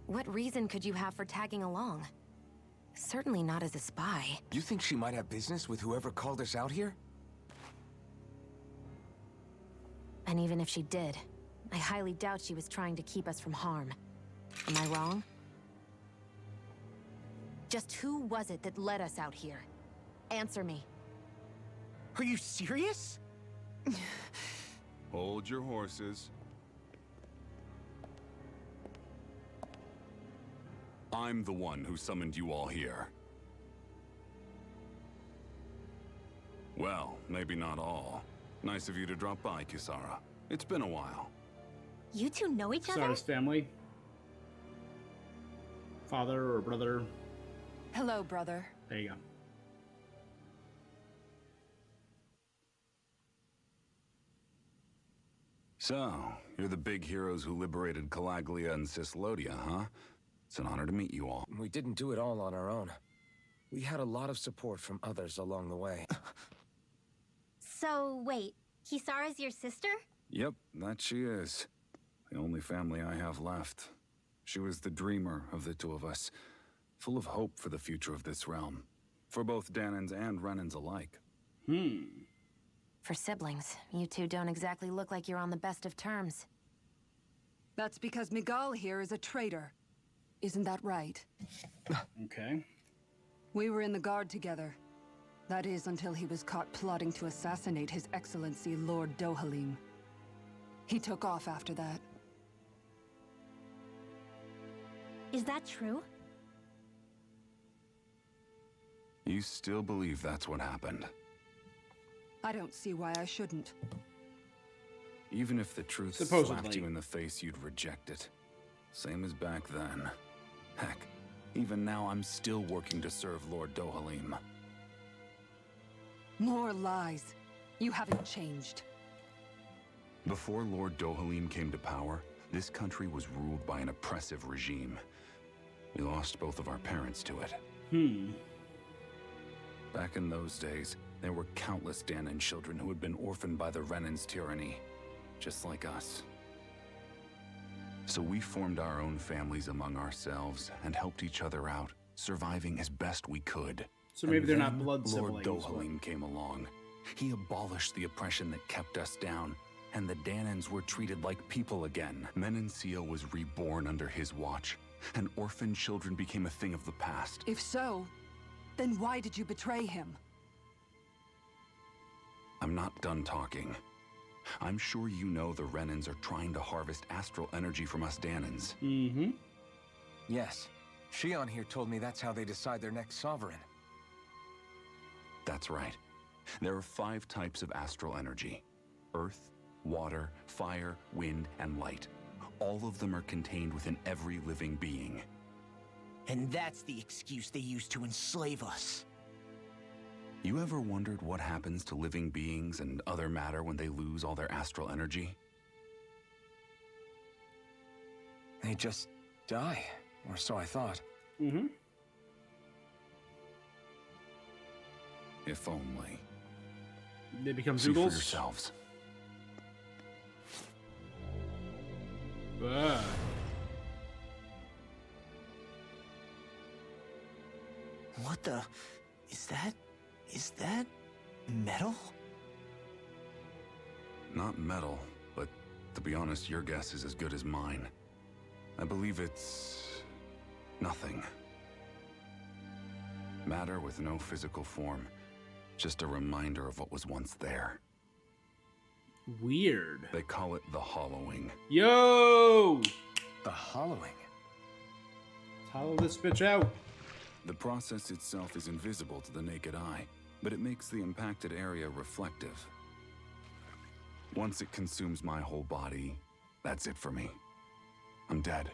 What reason could you have for tagging along? Certainly not as a spy. You think she might have business with whoever called us out here? And even if she did, I highly doubt she was trying to keep us from harm. Am I wrong? Just who was it that led us out here? Answer me. Are you serious? Hold your horses. I'm the one who summoned you all here. Well, maybe not all. Nice of you to drop by, Kisara. It's been a while. You two know each other? Kisara's family. Father or brother. Hello, brother. There you go. So, you're the big heroes who liberated Calaglia and Cislodia, huh? It's an honor to meet you all. We didn't do it all on our own. We had a lot of support from others along the way. So, wait. Kisara's your sister? Yep, that she is. The only family I have left. She was the dreamer of the two of us, full of hope for the future of this realm. For both Danans and Renans alike. For siblings, you two don't exactly look like you're on the best of terms. That's because Miguel here is a traitor. Isn't that right? Okay. We were in the guard together. That is, until he was caught plotting to assassinate His Excellency Lord Dohalim. He took off after that. Is that true? You still believe that's what happened? I don't see why I shouldn't. Even if the truth Supposedly. slapped you in the face, you'd reject it. Same as back then. Heck, even now I'm still working to serve Lord Dohalim. More lies. You haven't changed. Before Lord Dohalim came to power, this country was ruled by an oppressive regime. We lost both of our parents to it. Back in those days, there were countless Danan children who had been orphaned by the Renan's tyranny, just like us. So we formed our own families among ourselves and helped each other out, surviving as best we could. So maybe they're not then blood Lord siblings. Dohalim came along. He abolished the oppression that kept us down, and the Danans were treated like people again. Menencia was reborn under his watch, and orphan children became a thing of the past. If so, then why did you betray him? I'm not done talking. I'm sure you know the Renans are trying to harvest astral energy from us Danans. Yes. Shion here told me that's how they decide their next sovereign. That's right. There are 5 types of astral energy. Earth, water, fire, wind, and light. All of them are contained within every living being. And that's the excuse they use to enslave us. You ever wondered what happens to living beings and other matter when they lose all their astral energy? They just die, or so I thought. If only. They become See for Zoogles? yourselves. What the... Is that metal? Not metal, but to be honest, your guess is as good as mine. I believe it's... nothing. Matter with no physical form. Just a reminder of what was once there. Weird. They call it the hollowing. Yo! The hollowing? Let's hollow this bitch out. The process itself is invisible to the naked eye, but it makes the impacted area reflective. Once it consumes my whole body, that's it for me. I'm dead.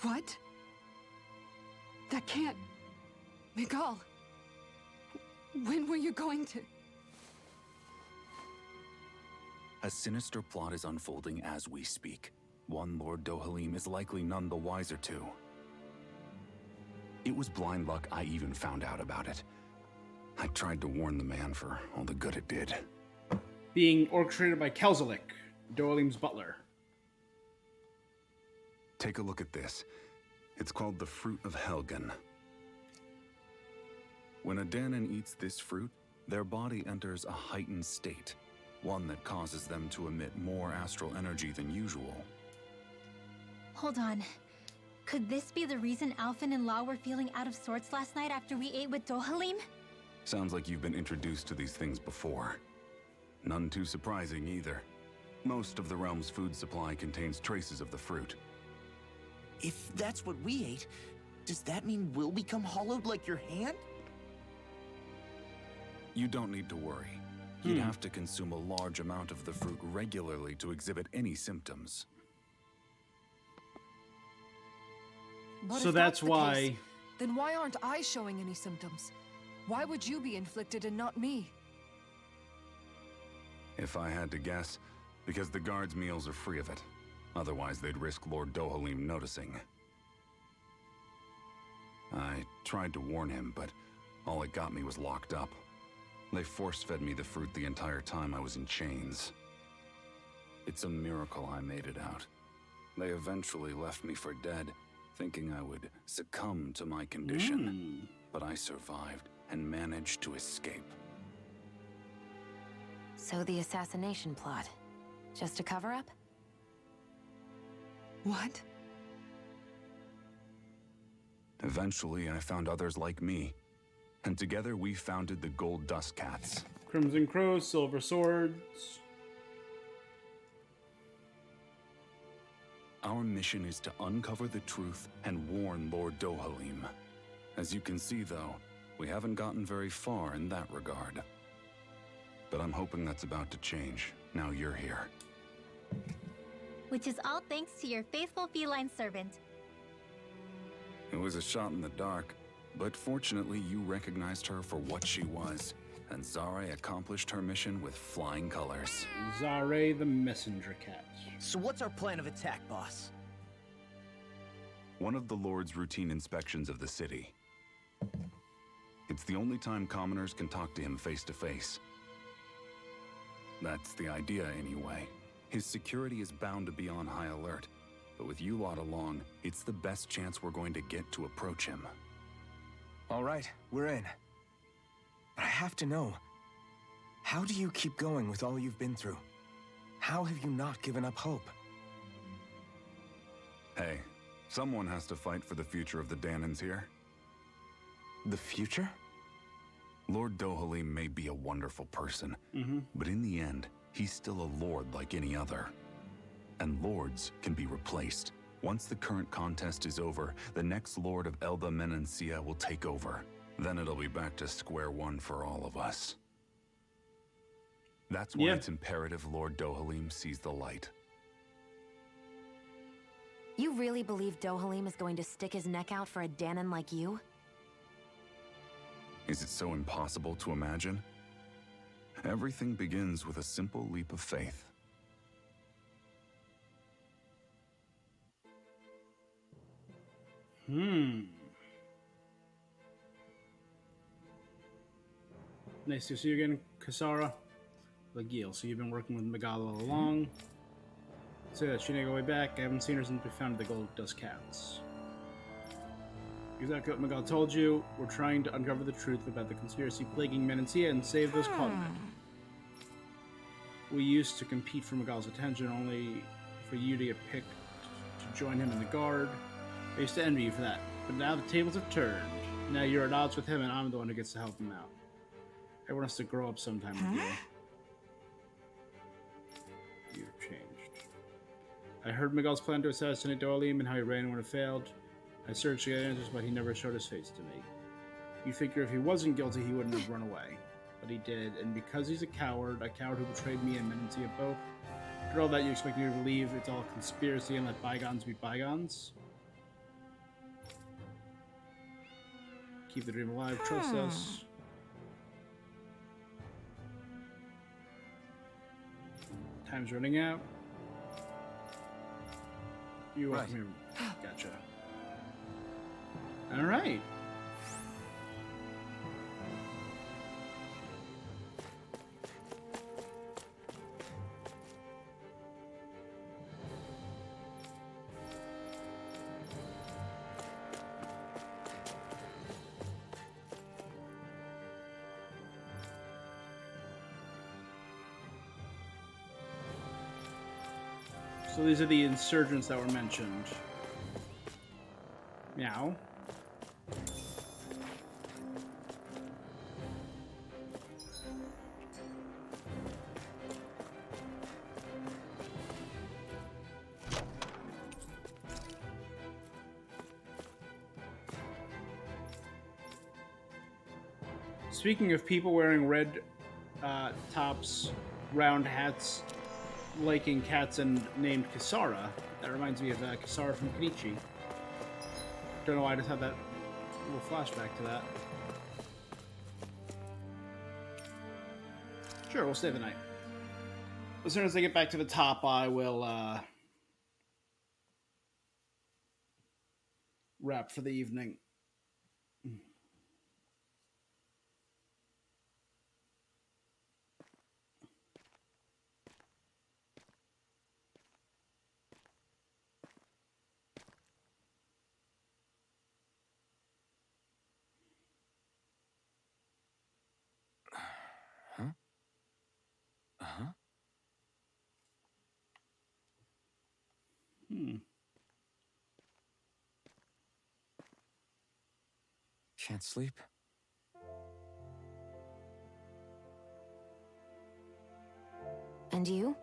What? That can't... Miguel! When were you going to... A sinister plot is unfolding as we speak. One Lord Dohalim is likely none the wiser to. It was blind luck I even found out about it. I tried to warn the man for all the good it did. Being orchestrated by Kelzelik, Dohalim's butler. Take a look at this. It's called the Fruit of Helgen. When a Danon eats this fruit, their body enters a heightened state, one that causes them to emit more astral energy than usual. Hold on. Could this be the reason Alphen and Law were feeling out of sorts last night after we ate with Dohalim? Sounds like you've been introduced to these things before. None too surprising either. Most of the realm's food supply contains traces of the fruit. If that's what we ate, does that mean we'll become hollowed like your hand? You don't need to worry. You'd have to consume a large amount of the fruit regularly to exhibit any symptoms. But So if that's the why... case, then why aren't I showing any symptoms? Why would you be inflicted and not me? If I had to guess, because the guards' meals are free of it. Otherwise, they'd risk Lord Dohalim noticing. I tried to warn him, but all it got me was locked up. They force-fed me the fruit the entire time I was in chains. It's a miracle I made it out. They eventually left me for dead, thinking I would succumb to my condition. But I survived and managed to escape. So the assassination plot, just a cover-up? What? Eventually, I found others like me, and together we founded the Gold Dust Cats. Crimson Crows, Silver Swords. Our mission is to uncover the truth and warn Lord Dohalim. As you can see, though, we haven't gotten very far in that regard. But I'm hoping that's about to change, now you're here. Which is all thanks to your faithful feline servant. It was a shot in the dark, but fortunately you recognized her for what she was, and Zare accomplished her mission with flying colors. Zare the messenger cat. So what's our plan of attack, boss? One of the Lord's routine inspections of the city. It's the only time commoners can talk to him face to face. That's the idea, anyway. His security is bound to be on high alert, but with you lot along, it's the best chance we're going to get to approach him. All right, we're in. But I have to know, how do you keep going with all you've been through? How have you not given up hope? Hey, someone has to fight for the future of the Danons here. The future? Lord Dohalim may be a wonderful person, but in the end, he's still a lord like any other. And lords can be replaced. Once the current contest is over, the next lord of Elda Menancia will take over. Then it'll be back to square one for all of us. That's why it's imperative Lord Dohalim sees the light. You really believe Dohalim is going to stick his neck out for a Danon like you? Is it so impossible to imagine? Everything begins with a simple leap of faith. Nice to see you again, Kasara. Lagil, so you've been working with Miguel all along. Say that she didn't go way back. I haven't seen her since we found the Gold Dust Cats. Exactly what Miguel told you. We're trying to uncover the truth about the conspiracy plaguing Menancia and save those caught in it. We used to compete for Miguel's attention, only for you to get picked to join him in the guard. I used to envy you for that, but now the tables have turned. Now you're at odds with him, and I'm the one who gets to help him out. I want us to grow up sometime with you. You've changed. I heard Miguel's plan to assassinate Dohalim and how he ran when it failed. I searched to get answers, but he never showed his face to me. You figure if he wasn't guilty, he wouldn't have run away. But he did, and because he's a coward who betrayed me and Menancia both, after all that, you expect me to believe it's all a conspiracy and let bygones be bygones? Keep the dream alive, trust us. Time's running out. You're welcome here. Gotcha. All right. So these are the insurgents that were mentioned. Meow. Speaking of people wearing red tops, round hats, liking cats, and named Kisara, that reminds me of Kisara from Kenichi. Don't know why I just had that little flashback to that. Sure, we'll stay the night. As soon as I get back to the top, I will wrap for the evening. Huh? Uh-huh. Can't sleep? And you?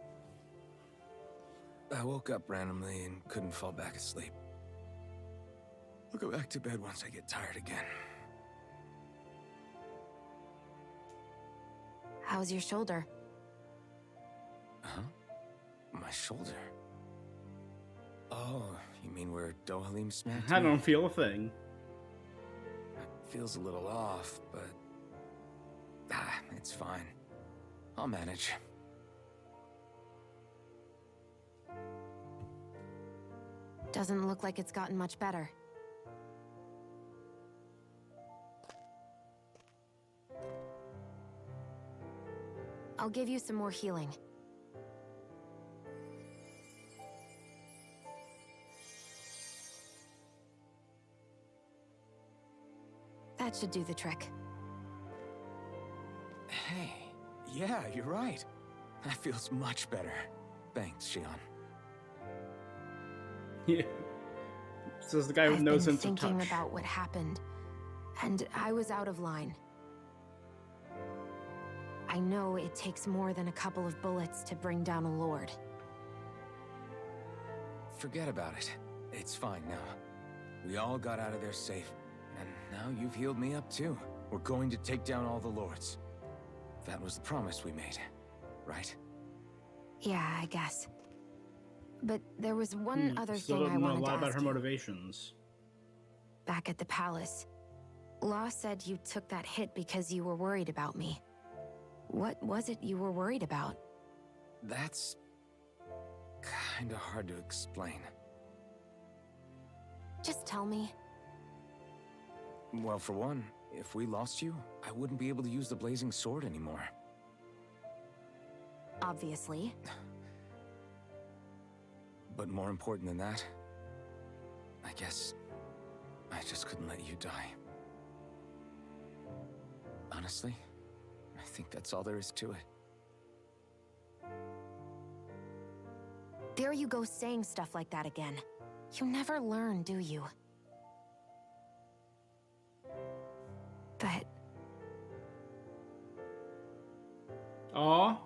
I woke up randomly and couldn't fall back asleep. I'll go back to bed once I get tired again. How's your shoulder? Huh? My shoulder? Oh, you mean where Dohalim smacked me? I don't feel a thing. It feels a little off, but... it's fine. I'll manage. Doesn't look like it's gotten much better. I'll give you some more healing. That should do the trick. Hey, yeah, you're right. That feels much better. Thanks, Shion. Yeah. Says the guy with no sense of touch. I've been thinking about what happened, and I was out of line. I know it takes more than a couple of bullets to bring down a lord. Forget about it. It's fine now. We all got out of there safe, and now you've healed me up too. We're going to take down all the lords. That was the promise we made, right? Yeah, I guess. But there was one other Still thing I don't know wanted a lot to about ask her you. motivations. Back at the palace, Law said you took that hit because you were worried about me. What was it you were worried about? That's... kinda hard to explain. Just tell me. Well, for one, if we lost you, I wouldn't be able to use the blazing sword anymore. Obviously. But more important than that, I guess I just couldn't let you die. Honestly, I think that's all there is to it. There you go saying stuff like that again. You never learn, do you? But... Aw.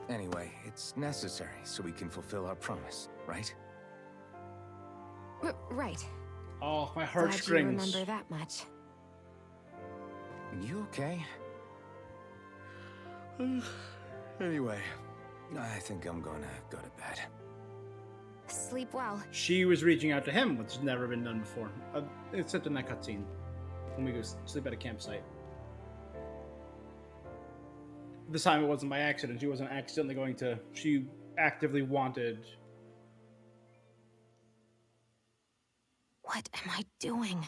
Anyway, it's necessary so we can fulfill our promise, right? Right. Oh, my Glad you heartstrings. remember that much. You okay? Anyway, I think I'm gonna go to bed. Sleep well. She was reaching out to him, which has never been done before, except in that cutscene when we go sleep at a campsite. This time it wasn't by accident. She wasn't accidentally going to. She actively wanted. What am I doing?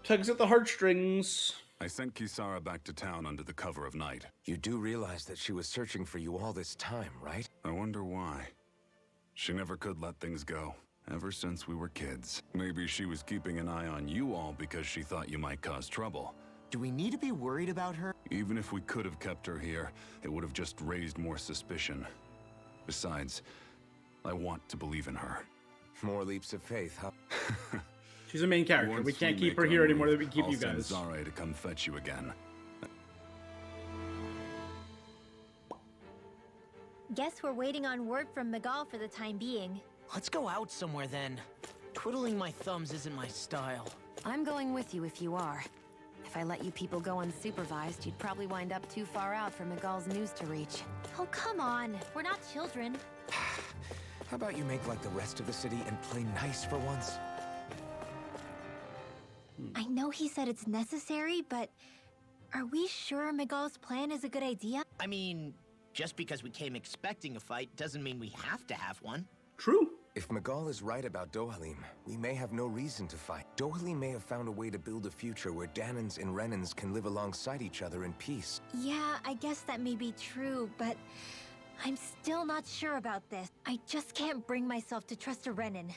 Tugs at the heartstrings. I sent Kisara back to town under the cover of night. You do realize that she was searching for you all this time, right? I wonder why. She never could let things go, ever since we were kids. Maybe she was keeping an eye on you all because she thought you might cause trouble. Do we need to be worried about her? Even if we could have kept her here, it would have just raised more suspicion. Besides, I want to believe in her. More leaps of faith, huh? She's a main character. Once we can't we keep her make here our anymore move, than we keep I'll you send guys. Zare to come fetch you again. Guess we're waiting on word from Miguel for the time being. Let's go out somewhere then. Twiddling my thumbs isn't my style. I'm going with you if you are. If I let you people go unsupervised, you'd probably wind up too far out for Miguel's news to reach. Oh, come on. We're not children. How about you make like the rest of the city and play nice for once? I know he said it's necessary, but are we sure Miguel's plan is a good idea? I mean, just because we came expecting a fight doesn't mean we have to have one. True. If Miguel is right about Dohalim, we may have no reason to fight. Dohalim may have found a way to build a future where Danans and Renans can live alongside each other in peace. Yeah, I guess that may be true, but I'm still not sure about this. I just can't bring myself to trust a Renan.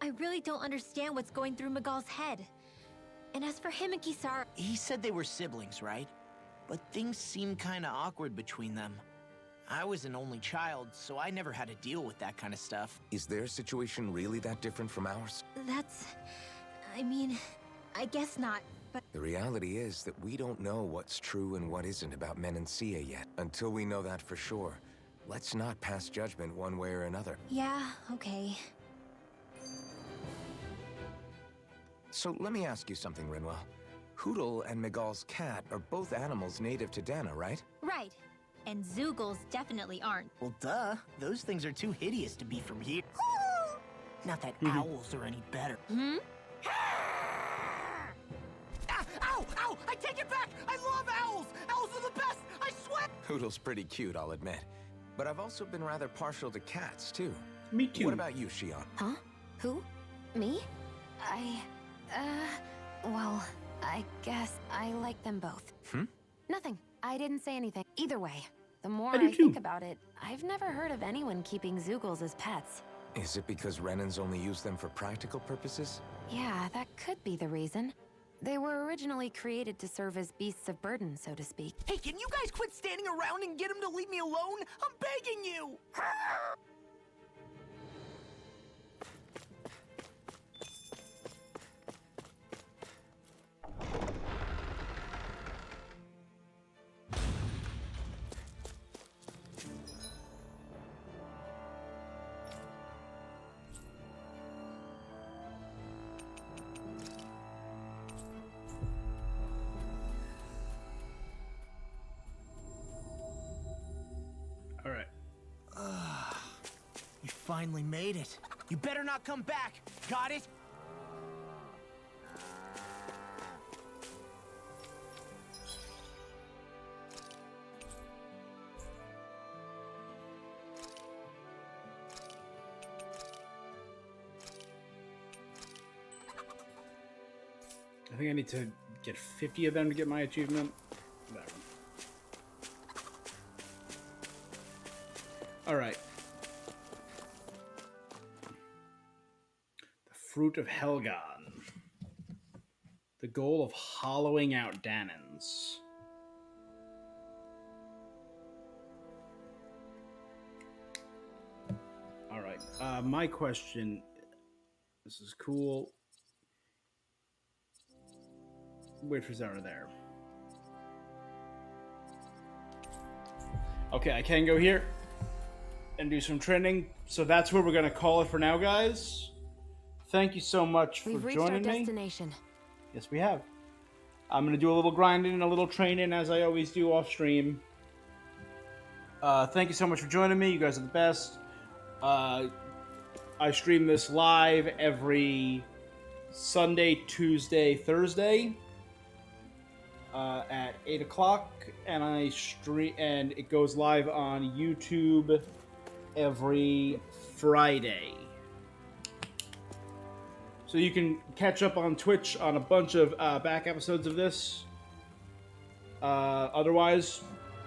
I really don't understand what's going through Miguel's head. And as for him and Kisara... He said they were siblings, right? But things seem kinda awkward between them. I was an only child, so I never had to deal with that kind of stuff. Is their situation really that different from ours? That's... I mean, I guess not, but... The reality is that we don't know what's true and what isn't about Menancia yet. Until we know that for sure, let's not pass judgment one way or another. Yeah, okay. So let me ask you something, Rinwell. Hootle and Miguel's cat are both animals native to Dana, right? Right. And Zoogles definitely aren't. Well, duh. Those things are too hideous to be from here. Not that owls are any better. Hmm? Ah, ow! Ow! I take it back! I love owls! Owls are the best! I swear! Hootle's pretty cute, I'll admit. But I've also been rather partial to cats, too. Me too. What about you, Shion? Huh? Who? Me? Well, I guess I like them both. Nothing. I didn't say anything. Either way, the more I think about it, I've never heard of anyone keeping Zoogles as pets. Is it because Renans only use them for practical purposes? Yeah, that could be the reason. They were originally created to serve as beasts of burden, so to speak. Hey, can you guys quit standing around and get him to leave me alone? I'm begging you! All right. We finally made it. You better not come back. Got it? I think I need to get 50 of them to get my achievement. That one. All right. The Fruit of Helgon. The goal of hollowing out Danans. All right. My question. This is cool. Wait for Zara there. Okay, I can go here and do some training. So that's where we're going to call it for now, guys. Thank you so much for We've reached joining our me. destination. Yes, we have. I'm going to do a little grinding and a little training as I always do off stream. Thank you so much for joining me. You guys are the best. I stream this live every Sunday, Tuesday, Thursday at 8 o'clock, and and it goes live on YouTube every Friday. So you can catch up on Twitch on a bunch of back episodes of this. Otherwise,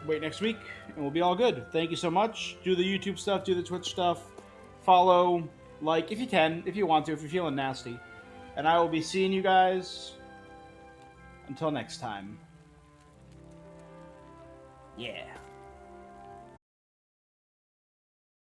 wait next week, and we'll be all good. Thank you so much. Do the YouTube stuff, do the Twitch stuff. Follow, like, if you can, if you want to, if you're feeling nasty. And I will be seeing you guys until next time. Yeah.